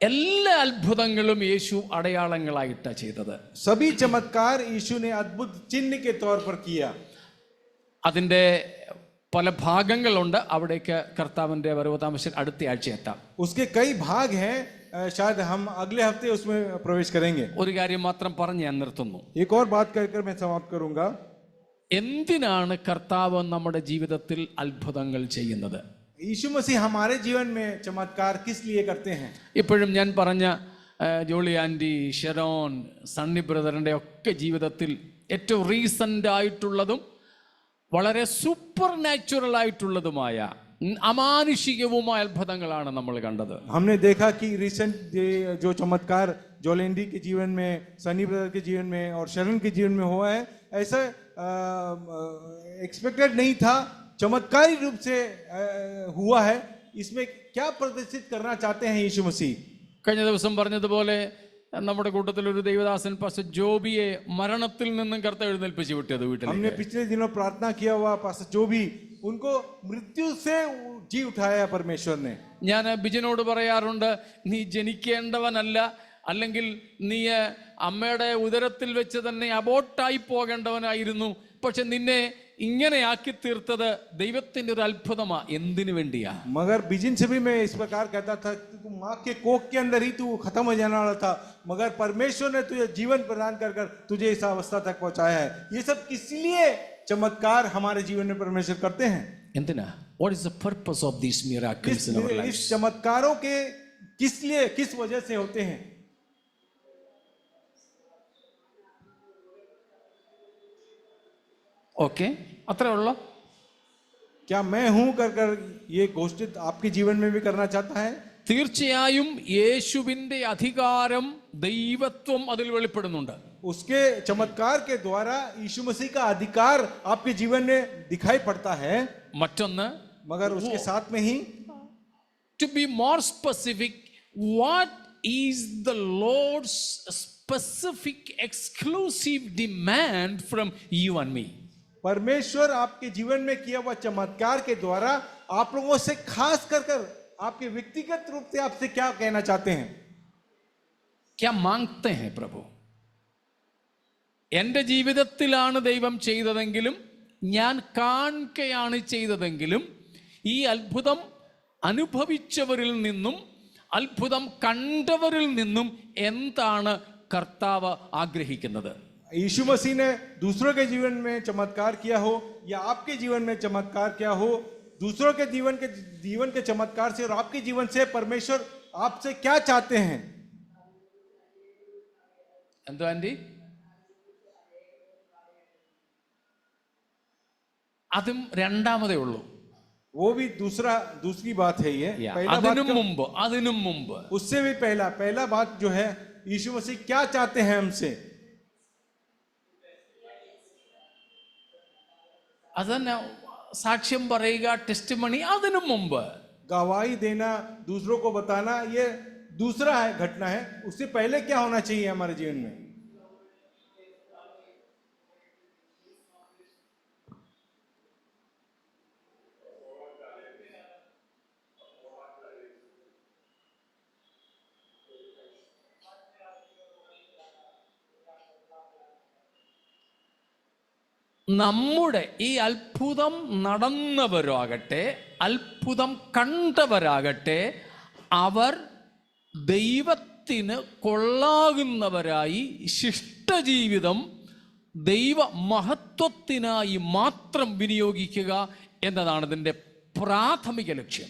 എല്ലാ അത്ഭുതങ്ങളും യേശു അടയാളങ്ങളായിട്ടാണ് ചെയ്തത്. सभी चमत्कार यीशु ने अद्भुत चिन्ह के तौर पर किया. അതിൻ്റെ പല ഭാഗങ്ങളുണ്ട്. അവിടേക്ക് കർത്താവിൻ്റെ വരവ് താമസിച്ച് അടുത്ത ആഴ്ച എത്താം. उसके कई भाग हैं, शायद हम अगले हफ्ते उसमें प्रवेश करेंगे. ഒരു കാര്യം മാത്രം പറഞ്ഞ് ഞാൻ നിർത്തുന്നു. एक और बात कर मैं समाप्त करूंगा. എന്തിനാണ് കർത്താവ് നമ്മുടെ ജീവിതത്തിൽ അത്ഭുതങ്ങൾ ചെയ്യുന്നത്? यीशु मसीह हमारे जीवन में चमत्कार किस लिए करते हैं? ഇപ്പോഴും ഞാൻ പറഞ്ഞ ജോളി ആൻറ്റി, ഷെറോൺ, സണ്ണി ബ്രദറിൻ്റെ ഒക്കെ ജീവിതത്തിൽ ഏറ്റവും റീസെൻ്റ് ആയിട്ടുള്ളതും വളരെ സൂപ്പർ നാച്ചുറൽ ആയിട്ടുള്ളതുമായ അമാനുഷികവുമായ അത്ഭുതങ്ങളാണ് നമ്മൾ കണ്ടത്. हमने देखा कि रिसेंट जो चमत्कार जोलेंडी के जीवन में, सनी ब्रदर के जीवन में और शरण के जीवन में हुआ है, ऐसा एक्सपेक्टेड नहीं था, चमत्कारी रूप से हुआ है. इसमें क्या प्रदर्शित करना चाहते हैं यीशु मसीह? കഴിഞ്ഞ ദിവസം പറഞ്ഞതുപോലെ നമ്മുടെ കൂട്ടത്തിൽ ഒരു ദൈവദാസൻ പാസ്റ്റർ ജോബിയെ മരണത്തിൽ നിന്നും കർത്താവ് എഴുന്നേൽപ്പിച്ച് വിട്ടത് വീട്ടിൽ. हमने पिछले दिनों प्रार्थना किया हुआ पास्टर जो भी उनको मृत्यु से जी उठाया परमेश्वर ने. ഞാൻ ബിജിനോട് പറയാറുണ്ട്, നീ ജനിക്കേണ്ടവനല്ല, അല്ലെങ്കിൽ നീ അമ്മയുടെ ഉദരത്തിൽ വെച്ച് തന്നെ അബോട്ടായി പോകേണ്ടവനായിരുന്നു. പക്ഷെ നിന്നെ ഇങ്ങനെ ആക്കി തീർത്തത് ദൈവത്തിന്റെ ഒരു അത്ഭുതമാ. എന്തിനു വേണ്ടിയാ? मगर बिजिन से भी मैं इस प्रकार कहता था कि तू माँ के कोख के अंदर ही तू खत्म हो जाने वाला था, मगर परमेश्वर ने तुझे जीवन प्रदान कर कर तुझे इस अवस्था तक पहुंचाया है. ये सब किस लिए चमत्कार हमारे जीवन में परमेश्वर करते हैं? എന്തിനാ? What is the purpose of these miracles in our इस lives? चमत्कारों के किस लिए, किस वजह से होते हैं? ഓക്കെ, അത്രേ ഉള്ളൂ. क्या मैं हूं कर कर ये घोषित आपके जीवन में भी करना चाहता है? തീർച്ചയായും യേശുവിന്റെ അധികാരം, ദൈവത്വം അതിൽ വെളിപ്പെടുന്നുണ്ട്. उसके चमत्कार के द्वारा यीशु मसीह का अधिकार आपके जीवन में दिखाई पड़ता है. മറ്റൊന്ന്, मगर उसके साथ में ही to be more specific, what is the Lord's specific exclusive demand from you and me? परमेश्वर आपके जीवन में किया हुआ चमत्कार के द्वारा आप लोगों से खास कर कर आपके व्यक्तिगत रूप से आपसे क्या कहना चाहते हैं? क्या मांगते हैं प्रभु? എൻ്റെ ജീവിതത്തിലാണ് ദൈവം ചെയ്തതെങ്കിലും, ഞാൻ കാണുകയാണ് ചെയ്തതെങ്കിലും, ഈ അത്ഭുതം അനുഭവിച്ചവരിൽ നിന്നും അത്ഭുതം കണ്ടവരിൽ നിന്നും എന്താണ് കർത്താവ് ആഗ്രഹിക്കുന്നത്? यीशु मसीह ने दूसरों के जीवन में चमत्कार किया हो या आपके जीवन में चमत्कार किया हो, दूसरों के जीवन के चमत्कार से और आपके जीवन से परमेश्वर आपसे क्या चाहते हैं? എന്തോ ആൻറ്റി? അതും രണ്ടാമതേ ഉള്ളൂ. वो भी दूसरी बात है ये। Yeah, पहला बात അതിനും മുമ്പ് उससे भी पहला बात जो है, यीशु मसीह क्या चाहते हैं हमसे? അതന്നെ സാക്ഷ്യം പറയുക, ടെസ്റ്റിമണി, അതിനും മുമ്പ് गवाही देना, दूसरों को बताना, ये दूसरा है घटना है। उससे पहले क्या होना चाहिए हमारे जीवन में? നമ്മുടെ ഈ അത്ഭുതം നടന്നവരാകട്ടെ, അത്ഭുതം കണ്ടവരാകട്ടെ, അവർ ദൈവത്തിന് കൊള്ളാകുന്നവരായി ശിഷ്ടജീവിതം ദൈവ മഹത്വത്തിനായി മാത്രം വിനിയോഗിക്കുക എന്നതാണ് ഇതിൻ്റെ പ്രാഥമിക ലക്ഷ്യം.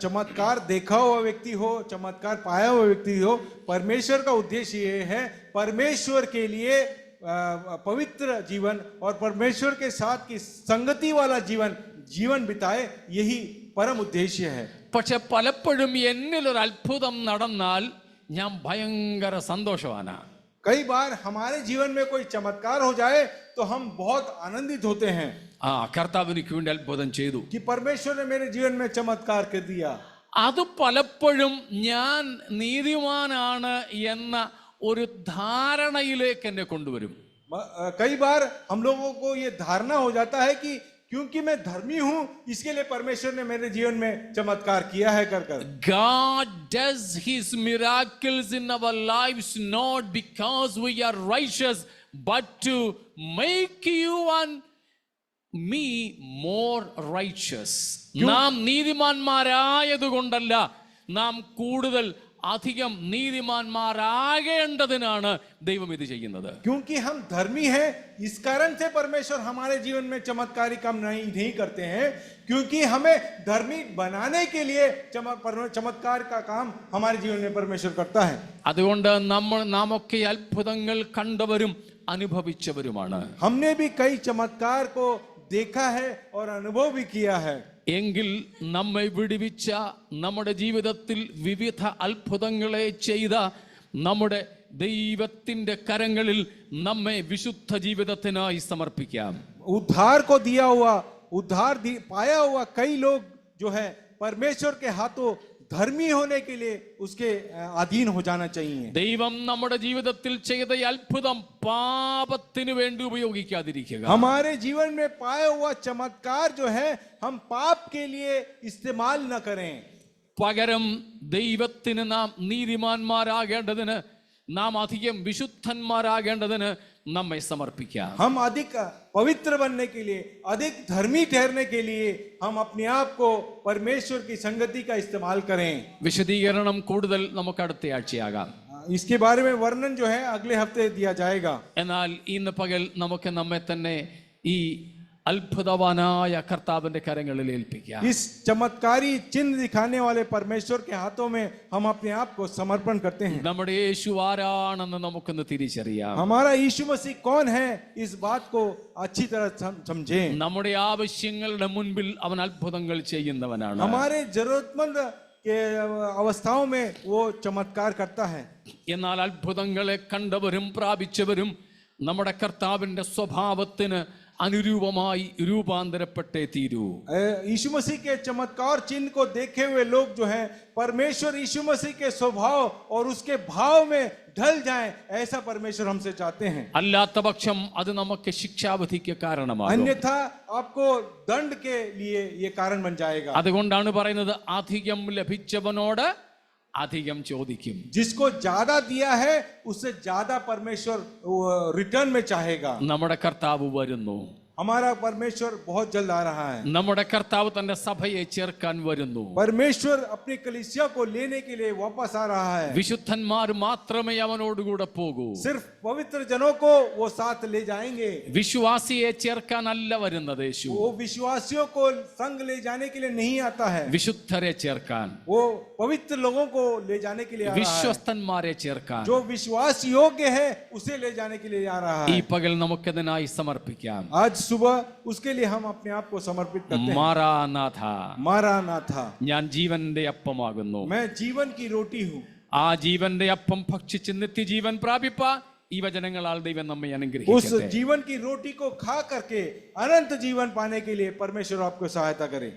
चमत्कार देखा हुआ व्यक्ति हो, चमत्कार पाया हुआ व्यक्ति हो, परमेश्वर का उद्देश्य ये है परमेश्वर के लिए पवित्र जीवन और परमेश्वर के साथ की संगति वाला जीवन बिताए, यही परम उद्देश्य है. പക്ഷെ പലപ്പോഴും എന്നിൽ ഒരു അത്ഭുതം നടന്നാൽ ഞാൻ ഭയങ്കര സന്തോഷവാനാണ്. कई बार हमारे जीवन में कोई चमत्कार हो जाए तो हम बहुत आनंदित होते हैं കർത്താവ് എനിക്ക് വേണ്ടി അത്ഭുതം ചെയ്തു, कि परमेश्वर ने मेरे जीवन में चमत्कार कर दिया. അത് പലപ്പോഴും ഞാൻ നീതിമാനാണ് എന്ന ഒരു ധാരണയിലേക്ക് എന്നെ കൊണ്ടുവരും. कई बार हम लोगों को ये धारणा हो जाता है कि क्योंकि मैं धर्मी हूं इसके लिए परमेश्वर ने मेरे जीवन में चमत्कार किया है कर कर. God does his miracles in our lives not because we are righteous but to make you and me more righteous. നാം നീതിമാന്മാരായതുകൊണ്ടല്ല, നാം കൂടുതൽ അധികം നീതിമാന്മാരാകേണ്ടതിനാണ് ദൈവം ഇത് ചെയ്യുന്നത്. क्योंकि हम धर्मी हैं इस कारण से परमेश्वर हमारे जीवन में चमत्कारी काम नहीं करते हैं, क्योंकि हमें धर्मी बनाने के लिए चमत्कार का काम हमारे जीवन में परमेश्वर करता है. അതുകൊണ്ട് നാം ഒക്കെ അത്ഭുതങ്ങൾ കണ്ടവരും അനുഭവിച്ചവരുമാണ്. हमने भी कई चमत्कार को देखा है और अनुभव भी किया है. എങ്കിൽ നമ്മെ വിടുവിച്ച, നമ്മുടെ ജീവിതത്തിൽ വിവിധ അത്ഭുതങ്ങളെ ചെയ്ത നമ്മുടെ ദൈവത്തിന്റെ കരങ്ങളിൽ നമ്മെ വിശുദ്ധ ജീവിതത്തിനായി സമർപ്പിക്കാം. उद्धार को दिया हुआ, पाया हुआ कई लोग जो है परमेश्वर के हाथों धर्मी होने के लिए उसके अधीन हो जाना चाहिए. ദൈവം നമ്മുടെ ജീവിതത്തിൽ ചെയ്ത ഈ അത്ഭുതം പാപത്തിനു വേണ്ടി ഉപയോഗിക്കാതിരിക്കുക. हमारे जीवन में पाया हुआ चमत्कार जो है हम पाप के लिए इस्तेमाल न करें. പകരം ദൈവത്തിന് നാം നീതിമാന്മാരാകേണ്ടതിന്, നാം അധികം വിശുദ്ധന്മാരാകേണ്ടതിന് നമ്മെ സമർപ്പിക്കാം. हम अधिक पवित्र बनने के लिए, अधिक धर्मी ठहरने के लिए हम अपने आप को परमेश्वर की संगति का इस्तेमाल करें. വിശദീകരണം കൂടുതൽ നമുക്ക് അടുത്ത ആഴ്ചയാകാം. इसके बारे में वर्णन जो है अगले हफ्ते दिया जाएगा. എന്നാൽ ഇന്ന് പകൽ നമുക്ക് നമ്മെ തന്നെ ഈ അത്ഭുതവാനായ കർത്താവിന്റെ കരങ്ങളിൽ ഏൽപ്പിക്കാം. इस चमत्कारी चिन्ह दिखाने वाले परमेश्वर के हाथों में हम अपने आप को समर्पण करते हैं. നമ്മുടെ യേശു ആരാണെന്ന് നമുക്കൊന്ന് തിരിച്ചറിയാം. हमारा यीशु मसीह कौन है, इस बात को अच्छी तरह समझें. നമ്മുടെ ആവശ്യങ്ങളുടെ മുൻപിൽ അവൻ അത്ഭുതങ്ങൾ ചെയ്യുന്നവനാണ്. हमारे जरूरतमंद के अवस्थाओं में वो चमत्कार करता है. എന്നാൽ അത്ഭുതങ്ങളെ കണ്ടവരും പ്രാപിച്ചവരും നമ്മുടെ കർത്താവിന്റെ സ്വഭാവത്തിന് അനുരൂപമായി രൂപാന്തരപ്പെട്ടേ തീരൂ. यीशु मसीह के चमत्कार चिन्ह को देखे हुए लोग जो हैं परमेश्वर यीशु मसीह के स्वभाव और उसके भाव में ढल जाएं, ऐसा परमेश्वर हमसे चाहते हैं. അല്ലാത്ത പക്ഷം അത് നമുക്ക് ശിക്ഷാവിധിക്ക് കാരണമാകും. अन्यथा आपको दंड के लिए ये कारण बन जाएगा. അതുകൊണ്ടാണ് പറയുന്നത്, അധികം ലഭിച്ചവനോട് അധികം ചോദിക്കും. जिसको ज्यादा दिया है उससे ज्यादा परमेश्वर रिटर्न में चाहेगा. നമ്മുടെ കർത്താവ് വരുന്നു. हमारा परमेश्वर बहुत जल्द आ रहा है. നമ്മുടെ കർത്താവ് തന്റെ സഭയെ ചേർക്കാൻ വരുന്നു. परमेश्वर अपनी कलीसिया को लेने के लिए वापस आ रहा है. വിശുദ്ധന്മാർ മാത്രമേ അവനോടുകൂടെ പോകൂ. सिर्फ पवित्र जनों को वो साथ ले जाएंगे. വിശ്വാസിയെ ചേർക്കാനല്ല വരുന്നത് യേശു. वो विश्वासियों को संग ले जाने के लिए नहीं आता है. വിശുദ്ധരെ ചേർക്കാൻ, वो पवित्र लोगों को ले जाने के लिए आ रहा है. വിശ്വസ്തന്മാരെ ചേർക്കാൻ जो विश्वास योग्य है उसे ले जाने के लिए आ रहा ഈ है. പകൽ നമുക്കതിനായി സമർപ്പിക്കാം. आज सुबह उसके लिए हम अपने आप को समर्पित करते हैं। മാറാനാഥ, मारानाथा, ഞാൻ ജീവന്റെ അപ്പമാകുന്നു. मैं जीवन की रोटी हूँ। ആ ജീവന്റെ അപ്പം ഭക്ഷിച്ച് നിത്യജീവൻ പ്രാപിപ്പാൻ ഈ വചനങ്ങളാൽ ദൈവം നമ്മെ उस അനുഗ്രഹിക്കട്ടെ. जीवन की रोटी को खा करके अनंत जीवन पाने के लिए परमेश्वर आपको सहायता करे।